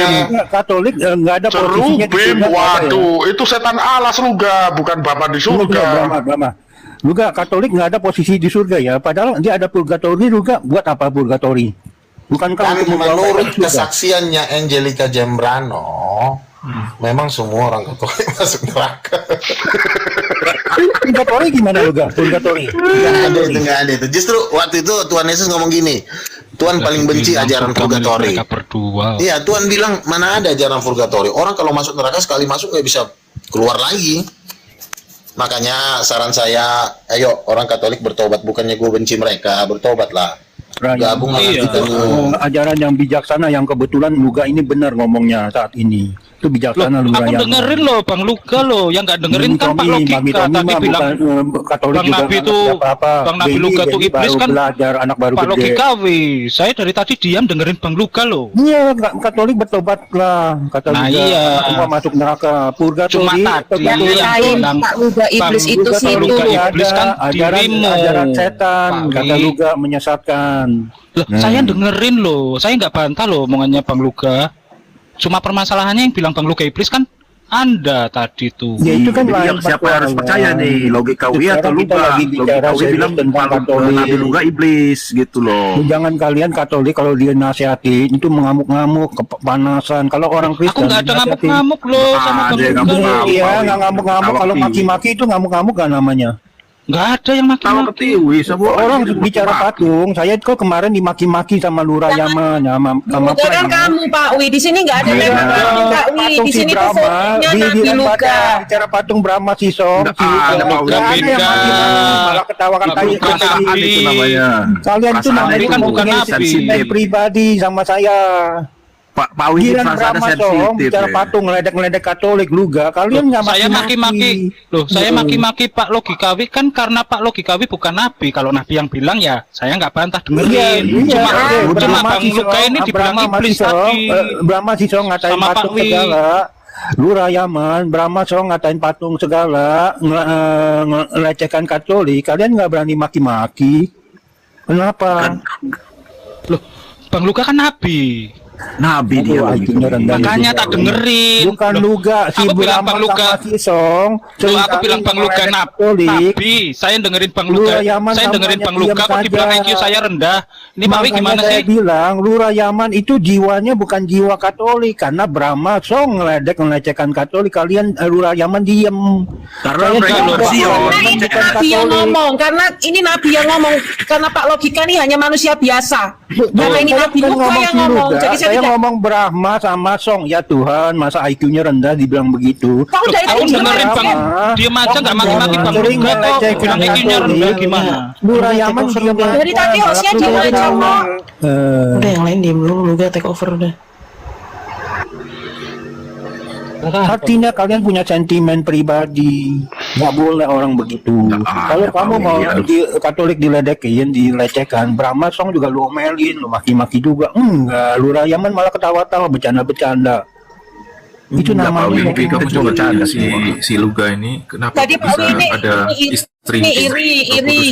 Katolik nggak ada posisinya di Cerubim, surga, waduh, itu setan alas Luga, bukan bapak di surga. Brahma. Luga Katolik nggak ada posisi di surga ya. Padahal dia ada purgatori juga. Buat apa purgatori? Bukankah Kan untuk membawa menurut ke surga? kesaksiannya Angelica Jembrano, memang semua orang Katolik masuk neraka. Purgatori gimana Luga? Purgatori. Nggak ada itu. Justru waktu itu Tuhan Yesus ngomong gini, Tuhan paling benci ajaran purgatori. Mereka berdua. Iya, Tuhan bilang mana ada ajaran purgatori. Orang kalau masuk neraka sekali masuk nggak bisa keluar lagi. Makanya saran saya, ayo orang Katolik bertobat, bukannya gue benci mereka, bertobatlah. Gabung dengan kita. Ajaran yang bijaksana yang kebetulan Luga ini benar ngomongnya saat ini. Itu bijaksana Luga Aku yang dengerin loh Bang Luga loh, yang nggak dengerin kan Pak Logika tadi bilang Katolik Bang juga Nabi nggak itu ngerti apa-apa. Bang Nabi Baby, Luga tuh baby iblis baru kan belajar, anak baru Pak gede. Logika saya dari tadi diam dengerin Bang Luga loh. Iya, Katolik bertobatlah, kata Nah, Luga. iya. Semua masuk neraka. Purgatori. Cuma tadi Yang yang lain bilang Pak Luga iblis Bang itu Luga situ. Luga iblis kan ajaran dirimu. ajaran setan, Pak kata Wi. Luga menyesatkan. Tuhan. Loh, saya dengerin loh, saya nggak bantah loh omongannya Bang Luga. Cuma permasalahannya yang bilang Bang Luga iblis kan Anda tadi tuh. Ya itu kan Jadi lain yang siapa yang harus persoalan. percaya nih, logika Wi atau Sekarang kita Luga? lagi bicara Logika Wi serius bilang tentang Katolik. Nabi Luga iblis gitu loh. Jangan kalian Katolik kalau dia nasihatin itu mengamuk-ngamuk, kepanasan. Kalau orang Aku Kristen nggak ada nasihatin- ngamuk-ngamuk loh sama Ada Bang yang Luga. ngamuk-ngamuk. Iya, Pak Wi. nggak ngamuk-ngamuk. Tawa Kalau ketiwi. maki-maki itu ngamuk-ngamuk kan namanya. Nggak ada yang Tawa maki-maki. ketiwi, semua Orang bicara patung, saya kok kemarin dimaki-maki sama Lurah Yaman, sama Bukan Frank. kamu Pak Wi, di sini nggak ada Iya, nama patung Pak Wi, patung di si sini tuh Brahma, fotonya di Nabi Luga. bicara patung Brahma si Song, Nggak ada, Pak Wi. nggak ada yang Beda. maki-maki, malah ketawakan Itu kayak bukan gitu. Nabi. itu namanya. Kalian itu Perasaan namanya itu kan bukan ngomongin Nabi. sentimen pribadi sama saya. Pak Wi Giliran perasaan Brahma Song sensitif. bicara ya. patung ngeledek-ngeledek Katolik Luga, kalian nggak Saya maki-maki. maki-maki loh, saya maki-maki Pak Logikawi kan karena Pak Logikawi bukan nabi. Kalau nabi yang bilang ya saya nggak bantah dengerin. Cuma Bang Luga ini dibilang iblis tadi. Brahma Sisong ngatain Sama Pak patung Wi. segala. Lurah Yaman, Brahma Song ngatain patung segala, ngelecehkan Katolik. Kalian nggak berani maki-maki. Kenapa? Loh, Bang Luga kan nabi. Nabi dia Aduh, begitu. IQ-nya rendah. Makanya tak dengerin. Bukan Loh, Luga, si aku bilang Brahma Bang Luga. sama Sisong. Loh, aku bilang Bang Luga nabi. Saya dengerin Bang Luga. Lurah Yaman Saya dengerin namanya Bang Luga diam kok dibilang saja. IQ saya rendah. Ini Pak Wi Makanya gimana saya sih? bilang Lurah Yaman itu jiwanya bukan jiwa Katolik karena Brahma Song ngelecehkan Katolik, kalian Lurah Yaman diem. Karena Saya mereka bilang, Marsion. Karena ini bukan Nabi yang Katolik. ngomong, karena ini Nabi yang ngomong, karena Pak Logika ini hanya manusia biasa. Karena ini Saya Nabi bukan Luga yang si ngomong, Luga, jadi saya saya tidak. ngomong Brahma sama Song. Ya Tuhan, masa IQ-nya rendah dibilang begitu. Kau udah Aku itu dengerin gimana Bang, sih? diem aja nggak maki-maki Bang Sering Luga kok. melecehkan Bilang IQ-nya rendah Katolik. gimana? Lurah Yaman diem aja. Dari tadi hostnya diem aja, kok. Udah yang lain diem lu juga take over udah. Artinya kalian punya sentimen pribadi, nggak boleh orang begitu. Kalau ada, kamu Pak mau Wi, di Katolik diledekin, dilecehkan, Brahma Song juga lu omelin, lu maki-maki juga. Enggak, Lurah Yaman malah ketawa-tawa, bercanda-bercanda. Itu Enggak, Pak namanya Wi, Tapi kamu Itu coba bercanda si semua. si Luga ini kenapa Tadi Pak bisa Wi ini ada istri iri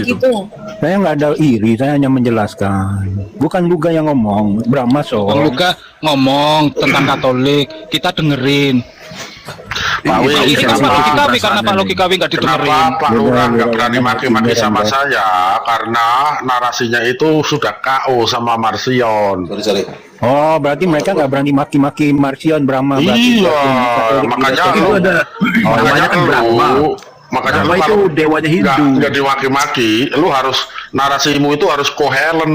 gitu. Saya nggak ada iri, saya hanya menjelaskan. Bukan Luga yang ngomong, Brahma Bang Song. Luga ngomong tentang Katolik, kita dengerin. Pak Wi, Ini kan Pak kenapa- Logikawi karena Pak Logikawi nggak didengerin. Kenapa Pak Lurah nggak berani Iya, maki-maki iya, sama iya. saya? Karena narasinya itu sudah KO sama Marsion. Sorry. Oh, berarti mereka nggak berani maki-maki Marsion, Brahma. berarti. Iya, Katolik makanya dilecehkan. Itu ada namanya makanya kan Brahma. makanya Brahma lu itu kalau dewanya Hindu. nggak dimaki-maki, lu harus narasimu itu harus koheren,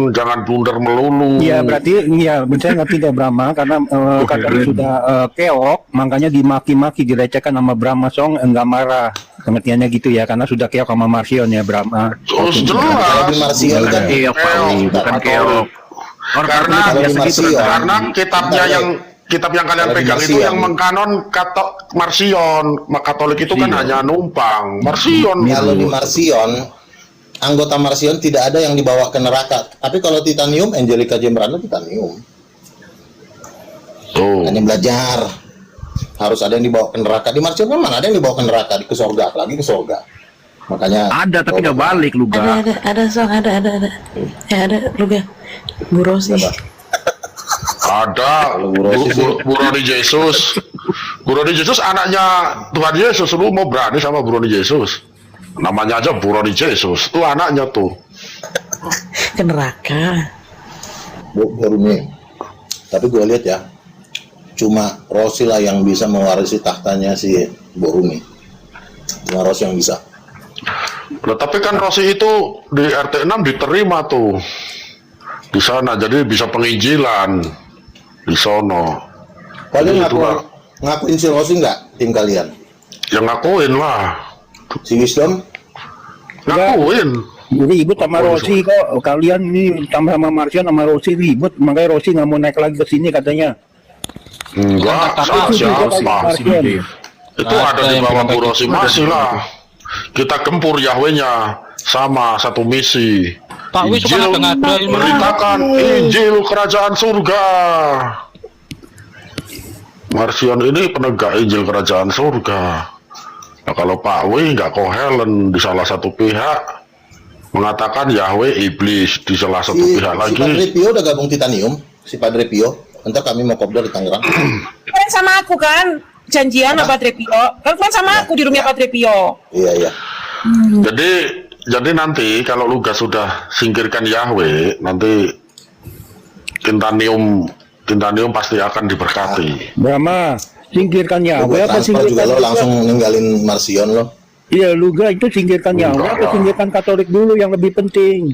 jangan blunder melulu. Iya, berarti ya saya ngerti deh Brahma karena Katolik sudah keok, makanya dimaki-maki, dilecehkan sama Brahma Song enggak marah. Pengertiannya gitu ya, karena sudah keok sama Marsion ya Brahma. Terus Kalau jelas. di Marsion kan Keok, Pak Wi, bukan keok. Orang Karena Katolik kalau biasa di gitu Marsion, kan. Karena kitabnya Bentar, yang kitab yang kalian Kalau di pegang itu Marsion. yang mengkanon Marsion. Katolik itu kan hanya numpang. Marsion. kalau di Marsion, anggota Marsion tidak ada yang dibawa ke neraka. Tapi kalau Titanium, Angelica Gembrana Titanium. Tuh. Hanya belajar. Harus ada yang dibawa ke neraka. Di Marsion kan mana ada yang dibawa ke neraka, ke surga, apalagi ke surga. Makanya Ada tapi nggak balik lu ga. Ada Song, ada. Ya ada lu ga. Bu Rosi. Ada Bu Roni Yesus. Bu Roni Yesus anaknya Tuhan Yesus. Lu mau berani sama Bu Roni Yesus? Namanya aja Bu Roni Yesus. Itu anaknya tuh. Ke neraka. Borumi. Tapi gue lihat ya, cuma Rosi lah yang bisa mewarisi tahtanya si Borumi. Cuma Rosi yang bisa. Nah, tapi kan Rosi itu di RT 6 diterima tuh di sana, jadi bisa penginjilan di sono. Kalian Jadi itulah. ngakuin si Rosi nggak, tim kalian? Yang ngakuin lah, Si Wisdom? ngakuin. Jadi ribut sama Rosi kok, kalian ini tambah sama Marsion sama Rosi ribut, makanya Rosi nggak mau naik lagi ke sini katanya. Enggak, Kata siapa? Marsion. Itu ada di yang bawah bilang Bu kayak Rosi gitu. masih lah. Kita gempur Yahwehnya sama satu misi. Pak Wi suka ngada-ngada ini. Beritakan Injil Kerajaan Surga. Marsion ini penegak Injil Kerajaan Surga. Nah, kalau Pak Wi nggak kohelen di salah satu pihak, mengatakan Yahweh iblis di salah satu Si pihak lagi. Padre Pio udah gabung Titanium, si Padre Pio. Ntar kami mau kopdar di Tangerang. Kan sama aku kan janjian sama Padre Pio. Kan sama aku di rumahnya Padre Pio. Iya. Jadi nanti kalau Lugas sudah singkirkan Yahweh, nanti Titanium pasti akan diberkati. Brahma, singkirkan Lu Yahweh gua apa transfer juga singkirkan lo Luga? langsung ninggalin Marsion lo. Iya, Luga itu singkirkan Yahweh Enggak apa lah. singkirkan Katolik dulu yang lebih penting?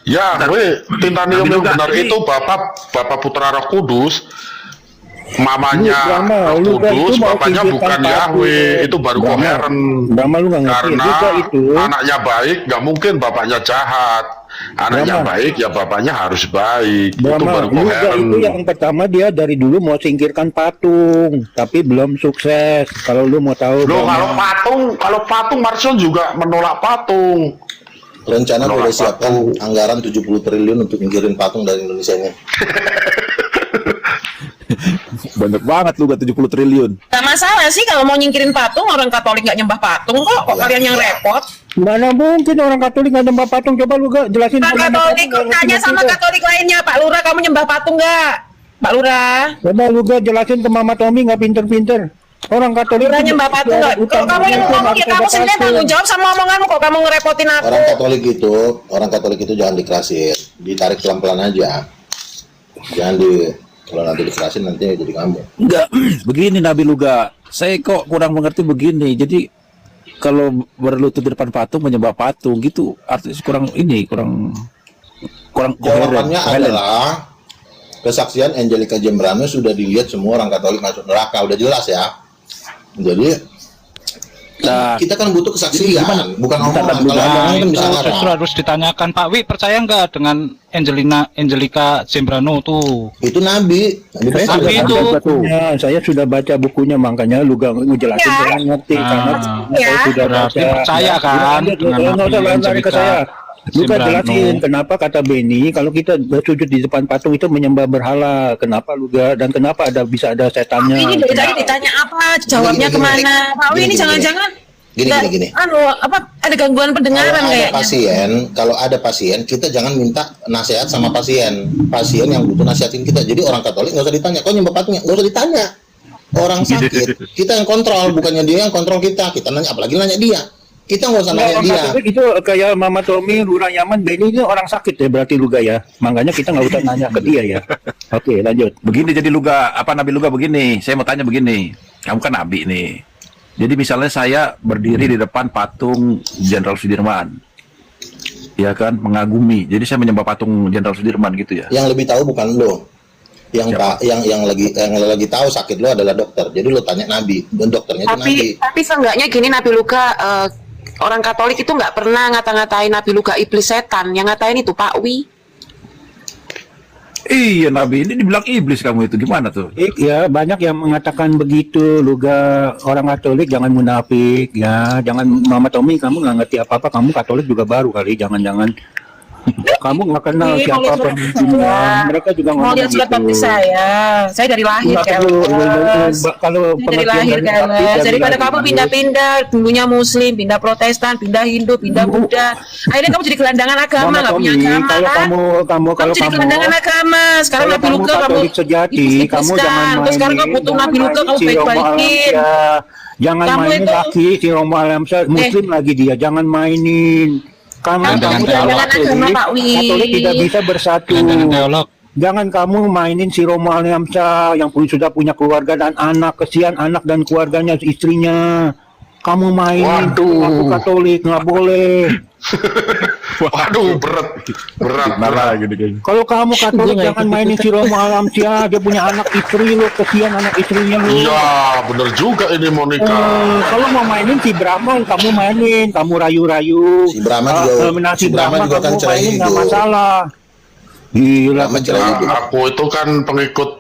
Yahweh, Titanium Nabi yang Lugas benar ini- itu Bapak Putra Roh Kudus, mamanya Brahma, Roh Luga itu Kudus, mau bapaknya singkirkan bukan patung. Yahweh, itu baru Brahma, koheren. Brahma lu nggak ngerti. Karena Luga itu, anaknya baik, nggak mungkin bapaknya jahat. Anaknya Brahma. baik, ya bapaknya harus baik. Itu Brahma, baru Luga koheren. itu yang pertama dia dari dulu mau singkirkan patung, tapi belum sukses. Kalau lu mau tahu, Loh, Brahma. kalau patung Marson juga menolak patung. Rencana Menolak udah siapkan patung. anggaran 70 triliun untuk ngirim patung dari Indonesia ini. Banyak banget Luga 70 triliun. Gak masalah sih kalau mau nyingkirin patung, orang Katolik nggak nyembah patung kok. Kok kalian yang repot? Mana mungkin orang Katolik nggak nyembah patung? Coba lu jelasin. Pak sama Katolik, patung, nggak tanya ngerti sama juga. Katolik lainnya. Pak Lurah, kamu nyembah patung nggak? Pak Lurah. Coba lu jelasin ke Mama Tommy nggak pinter-pinter. Orang Katolik Lurah itu nyembah patung nggak? utang Kalau kamu yang itu ngomong ya harus kamu ada sendiri patung. tanggung jawab sama omonganmu kok kamu ngerepotin aku. Orang Katolik itu jangan dikerasin, ditarik pelan-pelan aja. Jangan kalau nanti dikerasin nanti jadi ngambek. Enggak, begini Nabi Luga. Saya kok kurang mengerti begini. Jadi kalau berlutut di depan patung menyembah patung gitu artinya kurang Jawabannya koheren. adalah kesaksian Angelica Jembrano sudah dilihat semua orang Katolik masuk neraka, udah jelas ya. Jadi Nah, kita kan butuh kesaksian, bukan Bentar, omongan. bentar, Kalau omongan kan bisa Itu ngarang. justru harus ditanyakan Pak Wi, percaya nggak dengan Angelica Zembrano tuh? Itu nabi. Nabi Saya besar. Tapi sudah itu- baca bukunya, saya sudah baca bukunya, makanya lu gak ngejelasin Ya. jangan ngerti Ah. karena Ya. saya sudah Berarti baca. percaya kan Nggak dengan usah Nabi lari ke Angelica saya. Lu kan Zembrano. jelasin kenapa kata Benny kalau kita bersujud di depan patung itu menyembah berhala. Kenapa lu dan kenapa bisa ada setannya? Ini dari tadi ditanya apa, jawabnya Gini, kemana? Pak Wi ini gini. jangan-jangan Gini, nggak- gini. Anu, apa ada gangguan pendengaran kayaknya. Kalau ada pasien, kita jangan minta nasihat sama pasien. Pasien yang butuh nasihatin kita. Jadi orang Katolik nggak usah ditanya, kok nyembah patungnya? Nggak usah ditanya. Orang sakit, kita yang kontrol, bukannya dia yang kontrol kita. Kita nanya, apalagi nanya dia. Kita nggak usah nanya Orang dia. Katolik itu kayak Mama Tommy, Lurah Yaman, Benny itu orang sakit ya berarti Luga ya. Makanya kita nggak usah nanya ke dia ya. Oke, lanjut. Begini jadi Luga, apa Nabi Luga begini. Saya mau tanya begini. Kamu kan Nabi nih. Jadi misalnya saya berdiri di depan patung Jenderal Sudirman. Ya kan, mengagumi. Jadi saya menyembah patung Jenderal Sudirman gitu ya. Yang lebih tahu bukan lo. Yang lagi tahu sakit lo adalah dokter. Jadi lo tanya nabi, dan dokternya itu nabi. Tapi seenggaknya gini Nabi Luka, orang Katolik itu nggak pernah ngata-ngatain Nabi Luka iblis setan. Yang ngatain itu Pak Wi. Iya Nabi, ini dibilang iblis kamu itu gimana tuh? Ya banyak yang mengatakan begitu, Luga. Orang Katolik jangan munafik ya, jangan Mama Tommy kamu nggak ngerti apa-apa, kamu Katolik juga baru kali, jangan kamu nggak kenal Ih, siapa mau lihat pemimpinnya, surat mereka juga Mau ngomong lihat surat gitu. baptis saya dari lahir Nggak keles. perlu, kalau Saya dari pengertian lahir dari keles. baptis, Daripada dari kamu lahir. pindah-pindah, dulunya Muslim, pindah Protestan, pindah Hindu, pindah Buddha. Akhirnya kamu jadi gelandangan agama, Mama nggak punya Tommy, agama. kalau Jadi gelandangan agama. Sekarang kalau Nabi kamu Luka kamu Katolik sejati, kamu jangan Terus sekarang kamu butuh Nabi Luka kamu baik-baikin. Jangan Kamu mainin itu- laki si Romo Alamsyah, Muslim lagi dia, jangan mainin. Karena Dengan kamu teolog. Agama, Pak Wi. Katolik tidak bisa bersatu. Dengan teolog. Jangan kamu mainin si Romo Alamsyah yang sudah punya keluarga dan anak, kesian anak dan keluarganya, istrinya. Kamu mainin Waduh. aku Katolik, nggak boleh. Waduh, berat. Kalau kamu Katolik jangan mainin si Romo Alamsyah, dia punya anak istri lo, kesian anak istrinya lo. Iya, bener juga ini Monica. Kalau mau mainin si Brahma, kamu mainin, kamu rayu-rayu. Si Brahma juga- si si Brahma Brahma juga kan kamu cerai mainin nggak hidup. masalah. Gila, Brahma cerai bener. hidup. Aku itu kan pengikut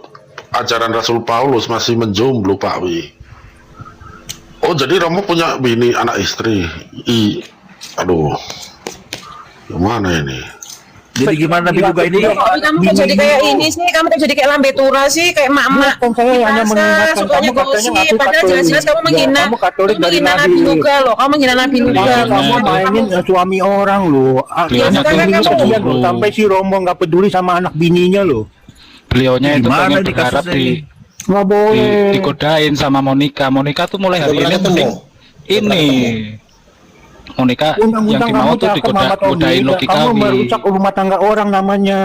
ajaran Rasul Paulus, masih menjomblo Pak Wi. Oh, jadi Romo punya bini anak istri. Aduh. Gimana ini? Jadi gimana Nabi Luga ini? Kamu kok jadi kayak ini sih, kamu kok jadi kayak lambe tura sih, kayak mak-mak. Kan saya hanya mengingatkan sukanya kamu, katanya gosip, ngaku padahal Katolik. jelas-jelas kamu Ya, menghina. kamu Katolik Kamu dari menghina Nabi. Nabi Luga loh, kamu menghina Nabi Luga. Ya, kamu mainin suami orang loh. Beliaunya tuh Bininya cemburu. kesian loh, sampai si Romo nggak peduli sama anak bininya loh. Beliaunya itu Gimana pengen ini berharap kasusnya ini? Nggak boleh. digodain sama Monica. Monica tuh mulai hari Udah ini pernah mending ini Monica yang Undang-undang dimau kamu tuh cakep Mama Tommy, godain Loki kamu Kawi. merusak rumah tangga orang namanya.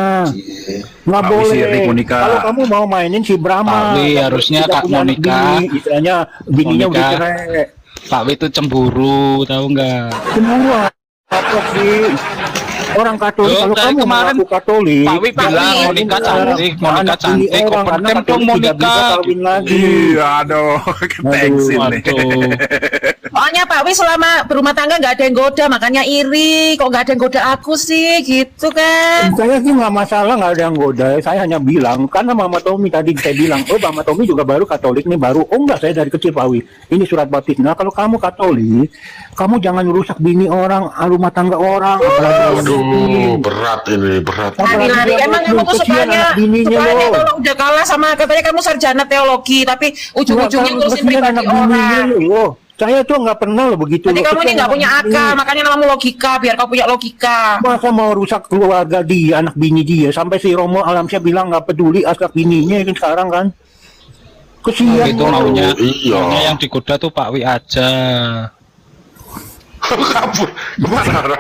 Nggak Pak Wi boleh. sirik, Monica. Kalau kamu mau mainin si Brahma, Pak Wi, yang harusnya tidak Kak punya anak Monica. bini, istilahnya bininya udah Monica. cerai. Pak Wi itu cemburu, tahu nggak? Semua apa sih? Orang Katolik, Loh, kalau dari kamu kemarin mengaku Katolik, Pak Wi bilang jangan Monica mainin cantik, Monica anak bini cantik, kok orang, karena pentem dong Katolik tidak bisa Monica. kawin lagi. Iya, aduh, keteksin nih. Waduh. Pokoknya Pak Wi selama berumah tangga nggak ada yang goda, makanya iri. Kok nggak ada yang goda aku sih, gitu kan? Saya sih nggak masalah, nggak ada yang goda. Saya hanya bilang, karena Mama Tommy tadi saya bilang, oh Mama Tommy juga baru Katolik nih, baru. Oh enggak, saya dari kecil Pak Wi. Ini surat baptis. Nah kalau kamu Katolik, kamu jangan rusak bini orang, rumah tangga orang. Waduh, berat ini, berat. Lari-lari, emang kamu tuh Kesian sukanya anak bininya loh. kalau udah kalah sama, katanya kamu sarjana teologi, tapi ujung-ujungnya ngurusin Kesian pribadi anak bininya orang. loh. Saya tuh nggak pernah loh begitu. Berarti loh. kamu ini Kesian nggak punya anak akal, bini. makanya namamu logika, biar kau punya logika. Masa mau rusak keluarga dia, anak bini dia, sampai si Romo Alamsyah bilang nggak peduli anak bininya kan sekarang kan. Kesian Itu loh. maunya, Iya. maunya yang digoda tuh Pak Wi aja. Kabur. Kemana?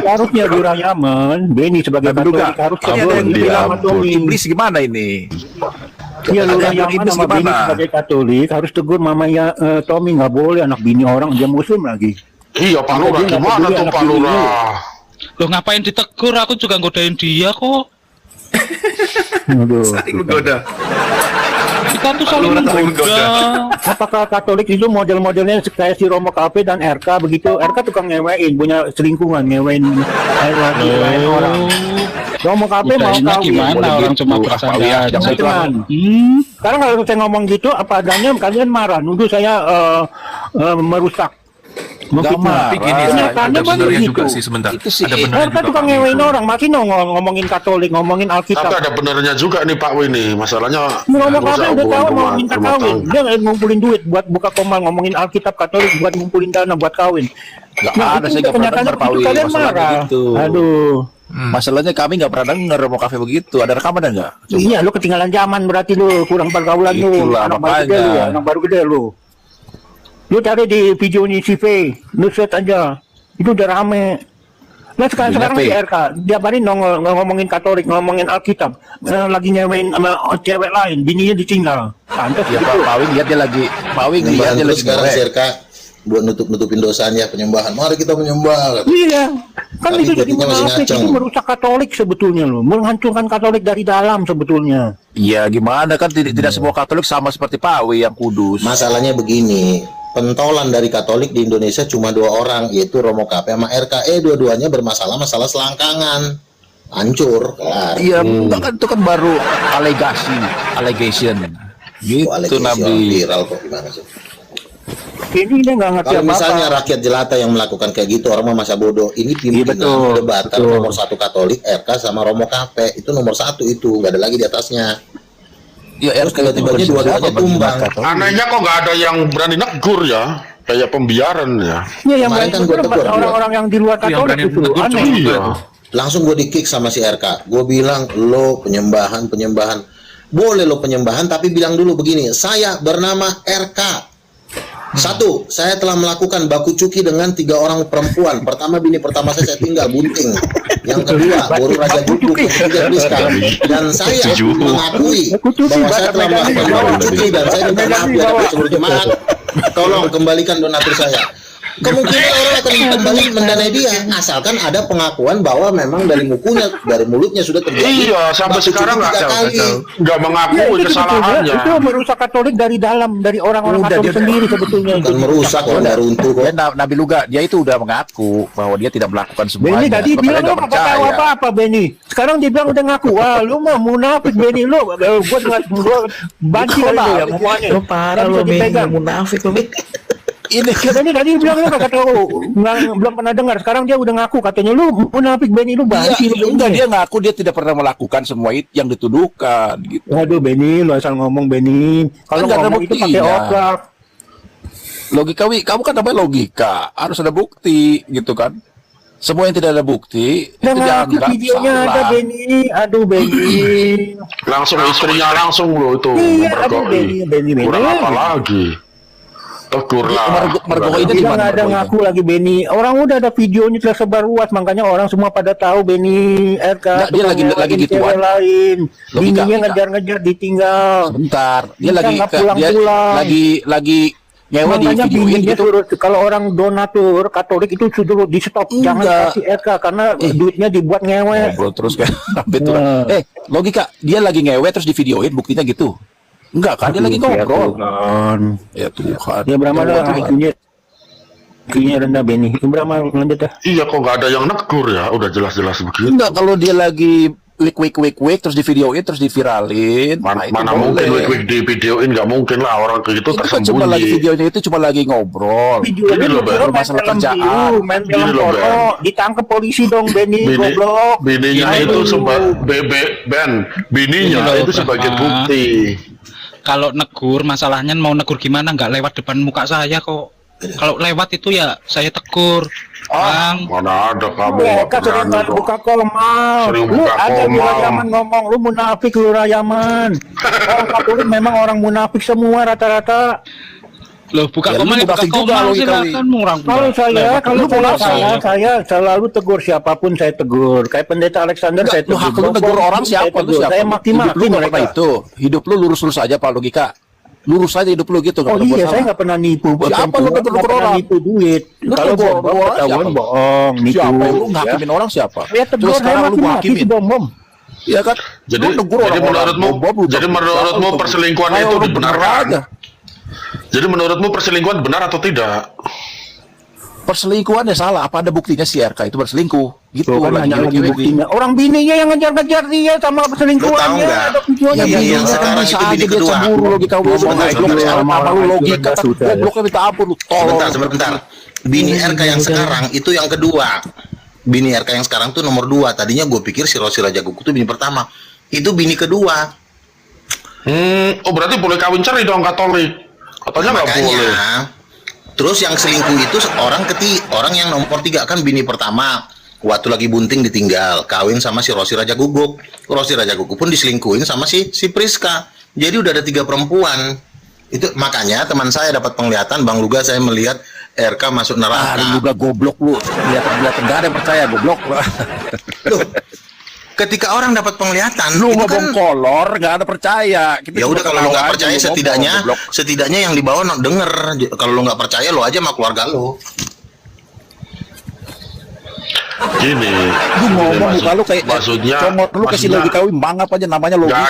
Harusnya Lurah Yaman, Beni sebagai Nabi Luga, Katolik harus ini ada kabur yang dia bilang sama Tommy. iblis gimana ini? Iya Lurah Yang Yaman iblis sama Beni gimana? sebagai Katolik harus tegur mamanya Tommy, nggak boleh anak bini orang, dia Muslim lagi. Iya, Pak Lurah, Dia nggak gimana peduli tuh anak Pak bininya. Lurah? Loh ngapain ditegur? Aku juga godain dia kok. Aduh. Saling menggoda. Kita tuh saling Lurah saling menggoda. Apakah Katolik itu model-modelnya kayak si Romo Cafe dan RK begitu? RK tukang ngewein, punya selingkungan, ngewein orang. Romo Cafe mau Godainnya kawin. gimana? Orang cuma gitu. bercanda Apa ya, aja. jangan itu Jangan. Sekarang kalau saya ngomong gitu, apa adanya kalian marah, nuduh saya merusak. marah. Tapi gini, Kenyataannya ada kan benernya begitu. juga sih sebentar. Itu sih. Ada benernya RK juga. tukang Pak, ngewein gitu. orang, masih ngomongin Katolik, ngomongin Alkitab. Tapi ada benernya juga nih Pak Wini, masalahnya Romo merusak Cafe udah hubungan tahu mau rumah minta tangga. kawin, dia ngumpulin duit buat buka komal, ngomongin Alkitab Katolik, buat ngumpulin dana buat kawin. Nggak Nah, ada, itu saya nggak pernah kenyataannya dengar, Pak begitu, Wi, kalian masalahnya marah. gitu. Aduh. Masalahnya kami nggak pernah dengar mau kafe begitu. Ada rekaman nggak? Iya, lu ketinggalan zaman berarti lu, kurang pergaulan lu. Itulah, Anak baru makanya. gede lu, anak baru gede lu. Lu cari di videonya CV, lu search aja. Itu udah rame. Nah sekarang Videonya di apa? RK, tiap hari ngomongin Katolik, ngomongin Alkitab, lagi nyewain sama cewek lain, bininya ditinggal. Pantes Ya gitu. Pak Wi lihat dia lagi. Pak Wi lihat Penyembahan dia terus lagi sekarang ngerek. CRK buat nutupin dosanya penyembahan. Mari kita menyembah. Iya, kan Tapi itu jadi jadinya masih munafik, ngaceng. itu merusak Katolik sebetulnya loh, menghancurkan Katolik dari dalam sebetulnya. Iya gimana kan tidak semua Katolik sama seperti Pak Wi yang kudus. Masalahnya begini, pentolan dari Katolik di Indonesia cuma 2 orang, yaitu Romo Cafe sama RKE. Dua-duanya bermasalah masalah selangkangan, hancur, kelar. Iya, kan itu kan baru allegation. Gitu Allegation Nabi. viral kok gimana sih? Ini dia nggak ngerti Kalau misalnya apa-apa. rakyat jelata yang melakukan kayak gitu, orang mah masa bodoh. Ini pimpinan betul, debat betul. nomor 1 Katolik, RK sama Romo Cafe itu nomor 1 itu, nggak ada lagi di atasnya. Ya, Terus tiba-tiba dua-duanya tumbang. Anehnya kok nggak ada yang berani negur ya, kayak pembiaran ya. Iya, yang Kemarin berani kan gua negur tegur, orang-orang yang di luar Yang Katolik berani itu negur aneh. cuma Iya. itu. Langsung gue di-kick sama si RK. Gue bilang, lo penyembahan. Boleh lo penyembahan, tapi bilang dulu begini, saya bernama RK. 1, saya telah melakukan baku cuki dengan 3 orang perempuan. Pertama, bini pertama saya tinggal, bunting. Yang kedua, Boru Raja Gubuk. Yang ketiga, Rizka. Dan saya mengakui bahwa saya telah melakukan baku cuki dan saya minta maaf di hadapan seluruh jemaat. Tolong kembalikan donatur saya. Kemungkinan orang akan kembali mendanai dia, asalkan ada pengakuan bahwa memang dari mulutnya sudah terjadi. Iya, sampai baku cuki sekarang 3 kali. nggak Ya, mengakui itu kesalahannya. sebetulnya, itu merusak Katolik dari dalam, dari orang-orang Udah, Katolik dia- sendiri sebetulnya. Bukan merusak, orang nggak runtuh kok. Dan Nabi Luga dia itu udah mengaku bahwa dia tidak melakukan semuanya. Benny tadi Makanya bilang lu nggak nggak tahu apa-apa Benny. Sekarang dia bilang udah ngaku. Wah lu mah munafik Benny lu. Gua banci lu ya ngomongnya. Lo parah Nggak lo bisa dipegang. Benny, munafik lo Benny. Ini Benny tadi bilang lu kagak tahu, belum pernah dengar. Sekarang dia udah ngaku katanya lu munafik Benny, lu banci lu. enggak, dia ngaku dia tidak pernah melakukan semua itu yang dituduhkan gitu. Waduh Benny, lu asal ngomong Benny. Kalau Kan nggak ada ngomong itu pakai buktinya. otak. Logika, kamu kan namanya logika, harus ada bukti gitu kan. Semua yang tidak ada bukti Yang itu ngaku dianggap videonya salah. ada Benny. Aduh Benny. Langsung istrinya langsung loh itu Iya, aduh mempergoi. Benny. Kurang apa lagi? Tegur lah. Mergoi itu di Bilang mana ada mergoinya? ngaku lagi Benny. Orang udah ada videonya tersebar luas, makanya orang semua pada tahu Benny RK. Nggak, dia tukang lagi ngelain gituan. cewek lain. Logika, Bininya logika. ngejar-ngejar ditinggal. Sebentar, dia Bisa lagi nggak dia pulang-pulang. lagi nyewa di Makanya videoin bininya gitu. suruh, kalau orang donatur Katolik itu suruh di stop, jangan Enggak. kasih RK karena duitnya dibuat ngewe. Ngobrol terus kan sampai tuh. Nah. Logika, dia lagi ngewe terus di videoin, buktinya gitu. Enggak kan, dia lagi ngobrol. Ya Tuhan. Ya berapa Ya, lah IQ-nya rendah Benny. Berapa lanjut dah. Iya kok nggak ada yang negur ya, udah jelas-jelas begitu. Enggak, kalau dia lagi wik terus di videoin terus diviralin, nah, itu Mana boleh. mungkin wik di videoin, nggak mungkin lah orang kayak gitu Itu kan cuma lagi tersembunyi. videonya itu cuma lagi ngobrol. Ini loh, Ben. Baru masalah kerjaan. main Gini film loh, porno, ditangkap polisi dong Benny, goblok. Bininya Aduh. itu bininya Ini loh, itu sebagai Pak. bukti. Kalau negur, masalahnya mau negur gimana, nggak lewat depan muka saya kok. Kalau lewat itu ya saya tegur. Bang, Mana ada kamu Mereka sering berani kok. buka komal. Sering Lu buka ada di komal. Rayaman ngomong, lu munafik lu Rayaman. Orang Katolik memang orang munafik semua rata-rata. loh buka Ya, lu komen buka munafik juga, komen logika, silakan orang. Kalau Lewat. saya selalu tegur siapapun saya tegur. Kayak Pendeta Alexander saya Lu tegur. hak lu negur orang siapa? Lu siapa? Saya Hidup maki-maki lu nggak mereka. pernah itu. Hidup lu lurus-lurus aja Pak Logika. Lurus aja hidup lu gitu. nggak Oh pernah buat iya, salah. saya nggak pernah nipu. Siapa lu nggak negur pernah orang? nipu duit. Lu Kalau tegur bohong, orang ketahuan siapa? bohong, nipu. Siapa yang lu ya. ngakimin orang siapa? Ya tegur, Terus saya sekarang lu maki-maki hakimin. si bom. Iya kan? Jadi, Lu negur jadi orang-orang, menurutmu, bom, jadi menurutmu bom, perselingkuhan kayak itu orang dibenarkan? aja. Jadi menurutmu perselingkuhan benar atau tidak? Perselingkuhan ya salah. Apa ada buktinya si RK itu berselingkuh? Gitu Tuh kan hanya lagi gini. buktinya. Orang bininya yang ngejar-ngejar dia sama Lu tahu perselingkuhannya. nggak? Ada videonya. Ya Bini bininya yang kan sekarang bisa itu aja bini dia kedua. cemburu logika lu Ngomong goblok dari sama orang lu itu logika udah kan sudah, ya. gobloknya minta ampun lu tolong. Sebentar. Bini RK yang sekarang itu yang kedua. Bini RK yang sekarang tuh nomor 2. Tadinya gue pikir si Rosi Raja Gugu tuh bini pertama. Itu bini kedua. Oh berarti boleh kawin cerai dong Katolik? Katanya nggak boleh. Makanya. Terus yang selingkuh itu orang yang nomor 3 kan bini pertama. Waktu lagi bunting ditinggal, kawin sama si Rosi Raja Guguk. Rosi Raja Guguk pun diselingkuhin sama si Priska. Jadi udah ada 3 perempuan. Itu makanya teman saya dapat penglihatan, Bang Luga, saya melihat RK masuk Ah, lu neraka. juga goblok lu. Lihat enggak ada yang percaya goblok. Loh, ketika orang dapat penglihatan, Lu itu ngomong kan, kolor enggak ada percaya. Kita ya cuma udah kalau lu ketawa nggak aja, percaya lu ngomong, setidaknya goblok. setidaknya yang di bawah denger. Kalau lu nggak percaya lu aja sama keluarga lu. Gini. Lu ngomong muka lu kayak maksudnya comot lu kasih maksudnya logika wih mangap aja namanya logika.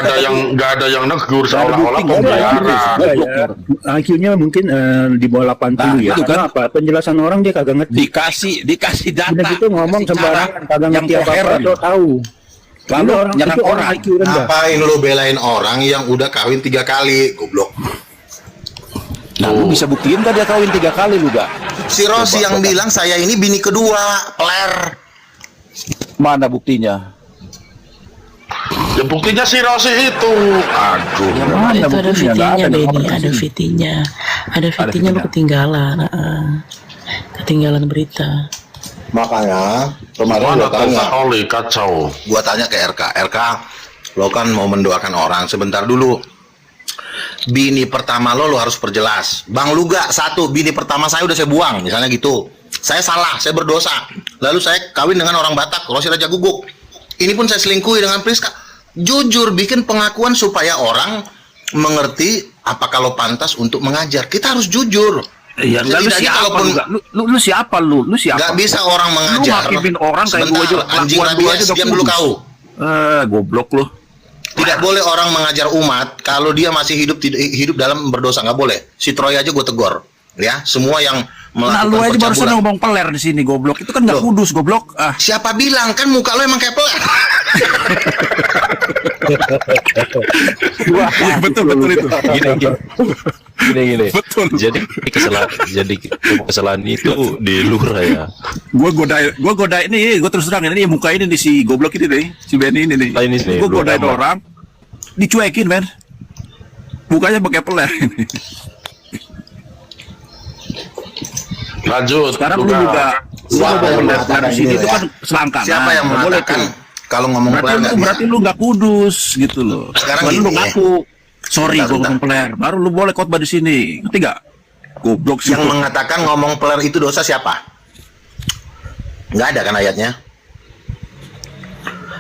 nggak ada yang negur Nggak ada seolah-olah bukti, nggak ada pembiaran. goblok. IQ-nya mungkin di bawah 80 Nah, ya. itu Karena kan. apa? Penjelasan orang dia kagak ngerti. dikasih data. Udah gitu ngomong kasih cara sembarangan kagak yang ngerti apa-apa koheren. atau tahu. Lalu Itu orang nyerang itu orang orang. IQ rendah. Ngapain lu belain orang yang udah kawin 3 kali, goblok? Nah, lu bisa buktiin kan dia kawin 3 kali lu gak? Si Rosi yang bilang saya ini bini kedua, peler. Mana buktinya? Ya buktinya si Rosi itu. Aduh. Ya Oh, mana itu ada buktinya? Nggak VT-nya, ada, Benny. ngomong di Ada sini. VT-nya. Ada VT-nya lu VT-nya. ketinggalan. Ketinggalan berita. Makanya kemarin Mana gua tuh tanya, Katolik kacau. gua tanya ke RK, lo kan mau mendoakan orang, sebentar dulu. Bini pertama lo harus perjelas. Bang Luga, 1, bini pertama saya udah saya buang, misalnya gitu. Saya salah, saya berdosa. Lalu saya kawin dengan orang Batak, Rosi Raja Guguk. Ini pun saya selingkuhi dengan Priska. Jujur, bikin pengakuan supaya orang mengerti apakah lo pantas untuk mengajar. Kita harus jujur. Iya, enggak lu Setidaknya siapa kalaupun lu, lu siapa lu? Lu siapa? nggak bisa orang mengajar. Lu hakimin orang kayak Sebentar, gua aja, anjing kelakuan gua aja rabies, udah diam dulu kudus. kau. Goblok lu. Tidak boleh orang mengajar umat kalau dia masih hidup dalam berdosa, nggak boleh. Si Troy aja gue tegur, ya. Semua yang Nah, melakukan lu aja barusan percabulan. ngomong peler di sini goblok. Itu kan enggak Loh. kudus goblok. Ah, Siapa bilang kan muka lo emang kayak peler? Betul itu. Gini. Betul. Jadi kesalahan itu di lurah ya. Gue godain nih, gue terus terang ini muka ini nih si goblok ini nih, si Benny ini nih. Gue godain orang, dicuekin men. Mukanya pakai peler ini. Lanjut. Sekarang lu juga dari sini itu kan selangkangan. Siapa yang mengatakan kalau ngomong peler? Berarti lu nggak kudus gitu loh. Sekarang baru gini, lu ngaku, sorry gue Bentar. ngomong peler. Baru lu boleh khotbah di sini. Ngerti nggak? Goblok sih. Yang mengatakan ngomong peler itu dosa siapa? Nggak ada kan ayatnya?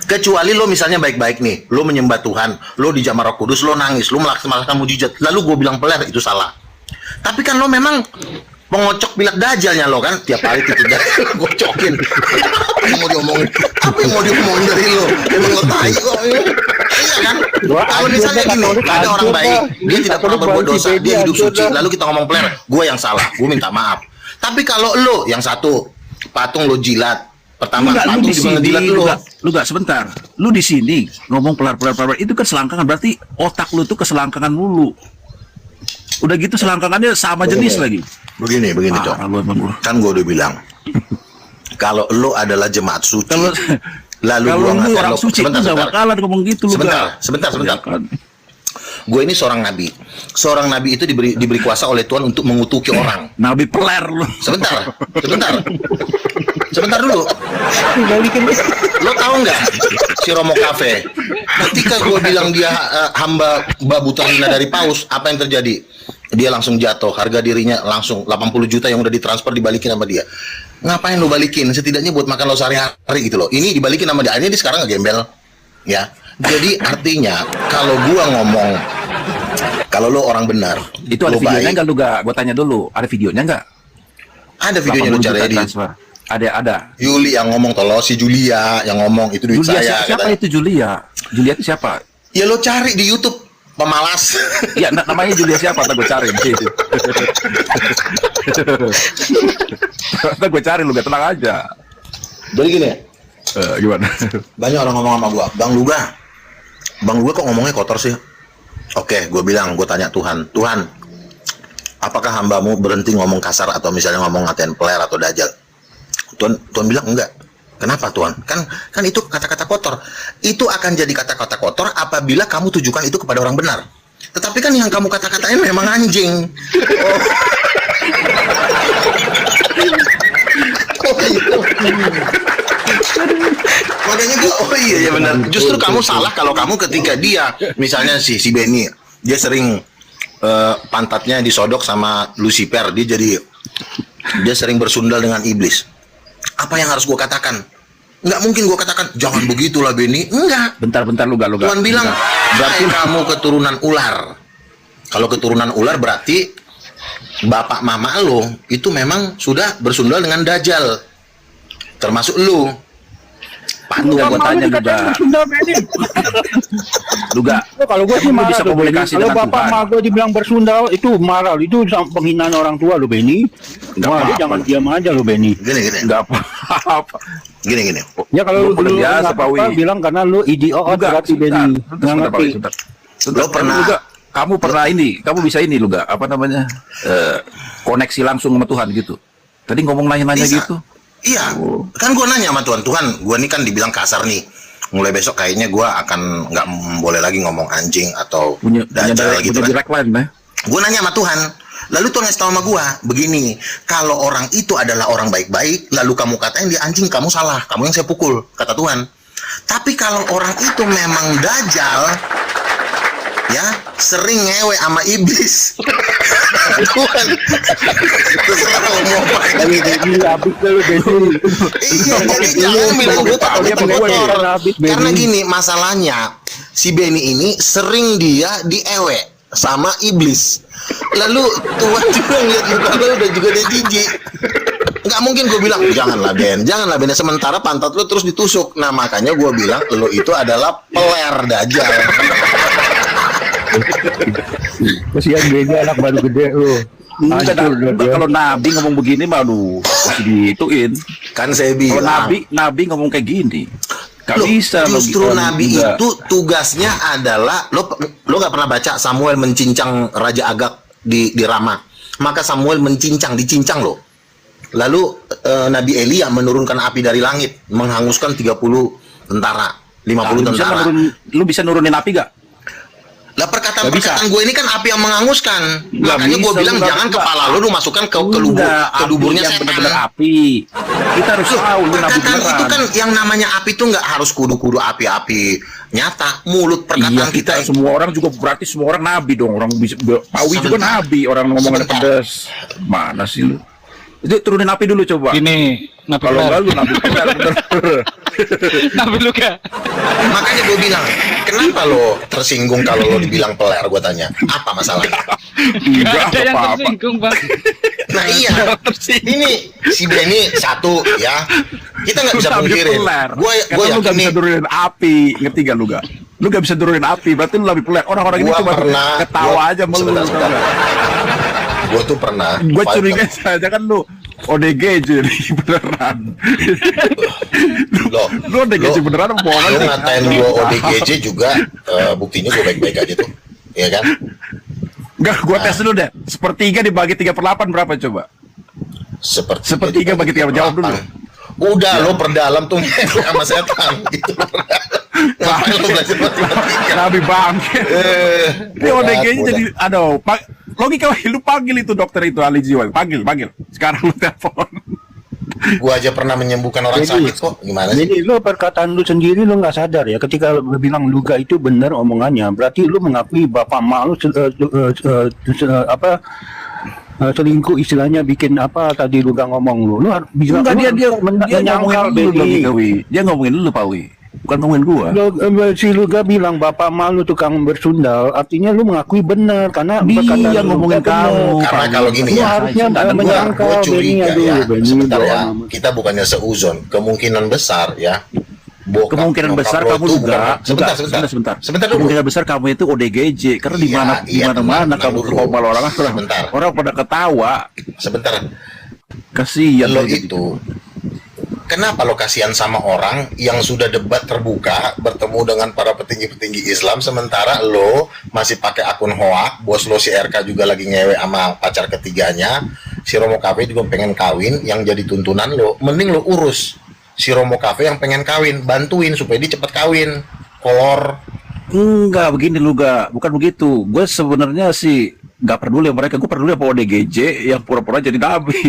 Kecuali lo misalnya baik-baik nih, lo menyembah Tuhan, lo di Jamaah Roh Kudus, lo nangis, lo melaksanakan mujizat, lalu gue bilang peler, itu salah. Tapi kan lo memang pengocok bilak dajalnya lo kan, tiap hari itu gocokin. Apa yang mau diomongin? Apa yang mau diomongin dari lo? Emang lo tai kok. Iya kan? Kalau misalnya gini, ada orang baik, dia tidak pernah berbuat dosa, dia hidup suci, lalu kita ngomong peler, gue yang salah, gue minta maaf. Tapi kalau lo yang satu, patung lo jilat, pertama Enggak, lu patung di juga sini, ngejilat lo. lu enggak sebentar. Lu di sini ngomong pelar itu kan selangkangan, berarti otak lu tuh keselangkangan mulu. Udah gitu selangkangannya sama jenis lagi. Begini, Cok. Kan gue udah bilang, kalau lo adalah jemaat suci, lalu Kalau gua lu ngatain orang lo, suci lu enggak bakalan ngomong gitu lu. sebentar. Gue ini seorang nabi. Seorang nabi itu diberi kuasa oleh Tuhan untuk mengutuki orang. Nabi peler lu. Sebentar dulu. Lo tahu nggak si Romo Cafe? Ketika gue bilang dia hamba babu terhina dari paus, apa yang terjadi? Dia langsung jatuh, harga dirinya langsung 80 juta yang udah ditransfer dibalikin sama dia. Ngapain lo balikin? Setidaknya buat makan lo sehari-hari gitu loh. Ini dibalikin sama dia. Ini sekarang ngegembel, ya. Jadi artinya kalau gua ngomong, kalau lo orang benar, Itu ada lo videonya baik, enggak lu enggak? Gua tanya dulu, ada videonya enggak? ada videonya lo 80 cari juta di transfer. Ada. Yuli yang ngomong, tolong si Julia yang ngomong itu duit Julia saya. siapa katanya. itu Julia? Julia itu siapa? Ya lo cari di YouTube, pemalas. Ya namanya Julia siapa? Ntar gue cari. Ntar gue cari lu, gak tenang aja. Jadi gini, Gimana? banyak orang ngomong sama gua, Bang Luga kok ngomongnya kotor sih? Oke, gue bilang, gue tanya Tuhan, apakah hambamu berhenti ngomong kasar atau misalnya ngomong ngatain peler atau dajjal? Tuhan bilang enggak. Kenapa Tuhan? Kan itu kata-kata kotor. Itu akan jadi kata-kata kotor apabila kamu tujukan itu kepada orang benar. Tetapi kan yang kamu kata-katain memang anjing. Oh gitu. Makanya gue, oh iya benar. Justru kamu salah kalau kamu ketika dia, misalnya si Benny, dia sering pantatnya disodok sama Lucifer, dia sering bersundal dengan iblis. Apa yang harus gue katakan? Nggak mungkin gue katakan, jangan begitulah Benny. Enggak. Bentar lu gak. Tuhan bilang, berarti kamu keturunan ular. Kalau keturunan ular berarti bapak mama lo itu memang sudah bersundal dengan dajjal. Termasuk lu. Lu gak gue tanya Luga. Kalau gue sih Lu marah bisa tuh, komunikasi Benny. Kalau dengan bapak Tuhan. mak gue dibilang bersundal itu marah, itu penghinaan orang tua lo Benny. Wah, apa-apa. jangan diam aja lo Benny. Gini. Gak apa-apa. Gini. Ya kalau Lu lu biasa, nggak apa-apa, Pawi. bilang karena lu idiot berarti Benny. Nggak ngerti. Lo pernah- Kamu pernah ini, kamu bisa ini Luga, apa namanya? Koneksi langsung sama Tuhan gitu. Tadi ngomong nanya-nanya Bisa. gitu. Iya, kan gue nanya sama Tuhan, gue nih kan dibilang kasar nih. Mulai besok kayaknya gue akan nggak boleh lagi ngomong anjing atau Punya dajjal gitu kan. direct line ya. Gue nanya sama Tuhan, lalu Tuhan ngasih tahu sama gue, begini, kalau orang itu adalah orang baik-baik, lalu kamu katain dia anjing, kamu salah, kamu yang saya pukul, kata Tuhan. Tapi kalau orang itu memang dajjal, ya sering ngewe sama iblis. Tuhan, terserah lo mau apa. Iya, jadi jangan bilang gue takut kotor. Karena gini, masalahnya si Benny ini sering dia diewe sama iblis. Lalu Tuhan juga ngeliat muka lo udah juga dia jijik. Nggak mungkin gue bilang janganlah Ben. Sementara pantat lo terus ditusuk. Nah makanya gue bilang lo itu adalah peler dajjal. Kesian Benny anak baru gede lu. Kalau Nabi ngomong begini, aduh, masih dituin. Kan saya Kalau bilang. Nabi ngomong kayak gini, Gak Loh, bisa justru logika nabi juga. itu tugasnya adalah lo nggak pernah baca Samuel mencincang Raja Agag di Rama. Maka Samuel dicincang lo. Lalu Nabi Elia menurunkan api dari langit, menghanguskan 30 tentara, 50 tentara. Lu bisa nurunin api gak? Lah perkataan gue ini kan api yang menghanguskan. Makanya gue bilang jangan kepala lu masukkan ke duburnya yang setan. bener-bener api. Kita harus tahu lu nabi Perkataan beneran. itu kan yang namanya api itu nggak harus kudu-kudu api-api nyata. Mulut perkataan Iya, kita semua orang juga berarti semua orang nabi dong. Orang bisa Pawi juga nabi, orang ngomongnya pedas. Mana sih lu? Itu turunin api dulu coba. Ini nabi Kalau enggak peler. lu nabi bener bener. Nabi Luka. Makanya gue bilang, kenapa lo tersinggung kalau lo dibilang peler? Gue tanya, apa masalahnya? Enggak ada yang apa-apa. tersinggung, Bang. Nah iya, ini si Benny satu ya, kita nggak bisa pungkirin. Gue Karena lu gak yakin bisa nih, turunin api, ngerti gak lu gak? Lu gak bisa turunin api, berarti lu lebih peler. Orang-orang ini Gua cuma pernah- ketawa gua- aja melulu. sebentar. gue tuh pernah. Gue fight curiga sama- saja kan lu ODGJ nih beneran. Lo, Lu ODGJ beneran bohong lo aja. ngatain gue ODGJ juga, buktinya gue baik-baik aja tuh, ya kan? Enggak, gue tes dulu deh. Sepertiga dibagi 3/8 berapa coba? Sepertiga bagi 3, jawab dulu. Udah lo perdalam tuh sama setan gitu. Ngapain lo belajar matematika? Nabi bangke. Ini ODGJ jadi, aduh, logika lu panggil itu dokter itu ahli jiwa, panggil. Sekarang lu telepon. Gua aja pernah menyembuhkan orang Jadi- sakit kok. Gimana sih? Jadi lu perkataan lu sendiri lu nggak sadar ya ketika lu bilang luga itu benar omongannya, berarti lu mengakui bapak mak lu selingkuh istilahnya bikin apa tadi lu gak ngomong lu harus bisa Enggak, dia menyangkal ngomongin dulu Benny. logika, Wi. Dia ngomongin dulu Pak Wi. Bukan ngomongin gua. Si Luga bilang bapak malu tukang bersundal, artinya lu mengakui benar karena Dia perkataan lu ngomongin benar. kamu. Karena kalau gini Lu ya, harusnya Gua menyangkal Gua Benny, curiga aduh, ya. Benny, Sebentar ya. doang. Kita bukannya seuzon. Kemungkinan besar ya. Bokap, Kemungkinan nyokap besar lo kamu tuh juga. Sebentar. Sebentar dulu. Kemungkinan besar kamu itu ODGJ karena di Iya, mana iya, mana tenang kamu dulu. ngomel orang Sebentar. orang pada ketawa. Sebentar. Kasihan Lo dia itu kenapa lo kasihan sama orang yang sudah debat terbuka bertemu dengan para petinggi-petinggi Islam sementara lo masih pakai akun hoak, bos lo si RK juga lagi ngewe sama pacar ketiganya, si Romo Cafe juga pengen kawin, yang jadi tuntunan lo, mending lo urus si Romo Cafe yang pengen kawin, bantuin supaya dia cepat kawin, kolor. Enggak begini lu gak, bukan begitu. Gue sebenarnya sih nggak peduli sama mereka. Gue peduli apa ODGJ yang pura-pura jadi nabi.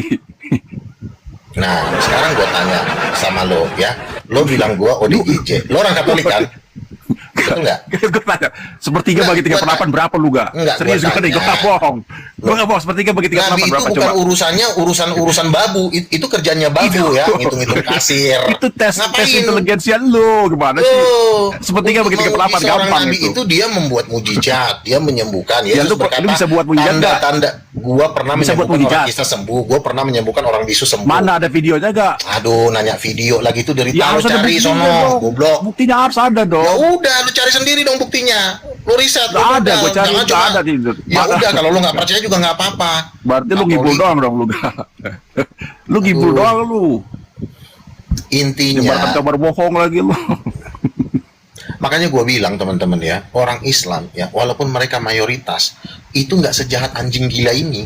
Nah, sekarang gue tanya sama lo ya, lo bilang gue ODGJ, lo orang Katolik kan? Betul nggak? Gue tanya, sepertiga bagi 3/8 berapa lu gak? Enggak, Serius gua gue nih, gue tanya. gak bohong. Gue gak bohong, sepertiga bagi 3/8 Nabi itu berapa bukan coba? urusannya urusan babu. Itu kerjanya babu ya, ngitung-ngitung kasir. Itu tes Ngapain? inteligensia lu, gimana sih? Oh, Sepertiga bagi untuk 3/8 menguji seorang gampang nabi itu dia membuat mujizat, dia menyembuhkan. Ya, Yesus lu bisa buat mujizat nggak? tanda-tanda. Gua pernah Bisa buat menyembuhkan orang mujizat. kisah sembuh, gua pernah menyembuhkan orang bisu sembuh. Mana ada videonya gak? Aduh, nanya video lagi itu dari Ya tahu harus ada cari buktinya sono, dong. goblok. Buktinya harus ada Ya dong. udah, lu cari sendiri dong buktinya. Lu riset, lu Nggak ada, modal. gua cari, Jangan nggak cuma- ada di- Ya mana? udah, kalau lu nggak percaya juga nggak apa-apa. Berarti lu Katolik. ngibul doang dong lu gak? Lu ngibul Aduh. doang lu. Intinya, Nyebarkan kabar bohong lagi lu. makanya gue bilang teman-teman ya, orang Islam ya, walaupun mereka mayoritas, itu nggak sejahat anjing gila ini.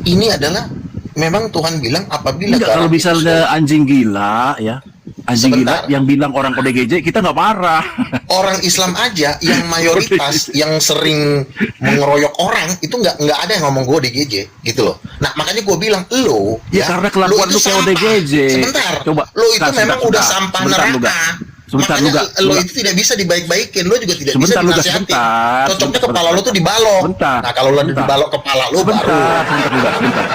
Ini adalah memang Tuhan bilang apabila Enggak, kalau garam itu misalnya anjing gila ya, anjing Sebentar. gila yang bilang orang ODGJ, kita nggak marah. orang Islam aja yang mayoritas yang sering mengeroyok orang itu nggak ada yang ngomong gue ODGJ gitu loh. Nah makanya gue bilang lo Ya, karena kelakuan itu lu kayak sampah. ODGJ. Sebentar, Coba, lo itu sebentar, memang sebentar, udah sampah sebentar, lu neraka. gak? Sebentar, lu Makanya gak? lo Lu itu tidak bisa dibaik-baikin, lo juga tidak Sebentar, bisa lu gak? dinasihatin. Sebentar. Cocoknya Sebentar, kepala lo tuh dibalok. Sebentar. Nah kalau lo Sebentar. dibalok kepala lo baru. sebentar.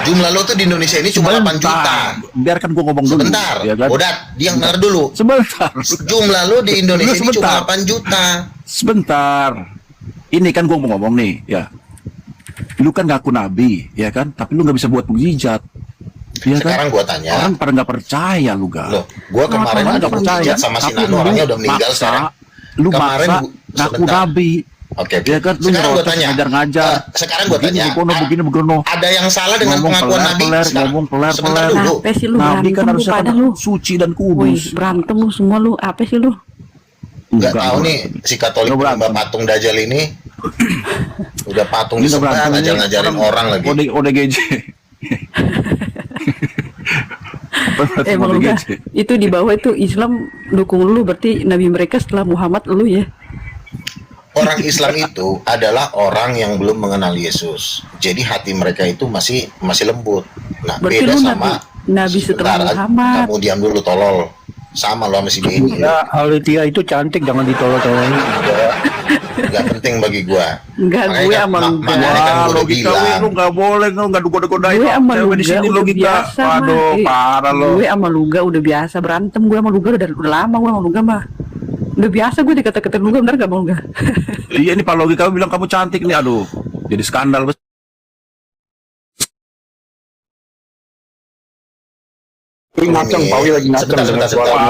Jumlah lo tuh di Indonesia ini cuma 8 juta. Biarkan gua ngomong dulu. Sebentar, ya kan? udah, dia denger dulu. Sebentar. Jumlah lo di Indonesia ini cuma Sebentar. 8 juta. Sebentar. Ini kan gua mau ngomong nih, ya. Lu kan ngaku nabi, ya kan? Tapi lu nggak bisa buat mukjizat. Ya Sekarang kan? gua tanya, Orang pada nggak percaya lu gak? loh, gua kemarin Orang ada nggak percaya. mujizat sama si Tapi Nano, lu orangnya udah meninggal maksa, sekarang. Lu Kemarin maksa gua- ngaku sebentar. nabi. Oke. Ya kan, lu Sekarang gue nyerocos, tanya. ngajar-ngajar. Sekarang gue tanya. Begini begono. Ada yang salah dengan Ngomong pengakuan Nabi? peler, Sekarang, ngomong peler. sebentar dulu. Apa sih lu Nabi berantem kan lu harusnya pada kan lu? suci dan Wih, kudus. berantem lu semua lu. Apa sih lu? Nggak Enggak, tahu enggak. nih si Katolik Nggak menyembah berantem. patung Dajjal ini udah patung Ini nggak disembah berantem, ini ngajar-ngajarin orang lagi. ODGJ. Emang lu gak? Itu di bawah itu Islam dukung lu, berarti Nabi mereka setelah Muhammad lu ya. Orang Islam itu adalah orang yang belum mengenal Yesus. Jadi hati mereka itu masih lembut. Nah, Berarti beda lu sama Nabi setelah Sebentar, Muhammad. kamu diam dulu tolol. Sama lo sama si Benny. Ya, Alitia itu cantik, jangan ditolong-tolongin. Nggak penting bagi gua. Enggak, gue sama lu makanya kan Wah, gua udah logika lu bilang. nggak boleh, lu nggak goda-godain Gue sama cewek di Luga sini udah logika. biasa mah. Waduh, parah lo. Gue sama Luga udah biasa berantem. Gue sama Luga udah lama gue sama Luga mah. Udah biasa gue dikata-kata Luga, bener gak mau Luga? Iya, ini Pak Logika bilang kamu cantik nih, aduh. Jadi skandal besar. Ngaceng, Pawi lagi ngaceng dengan suara.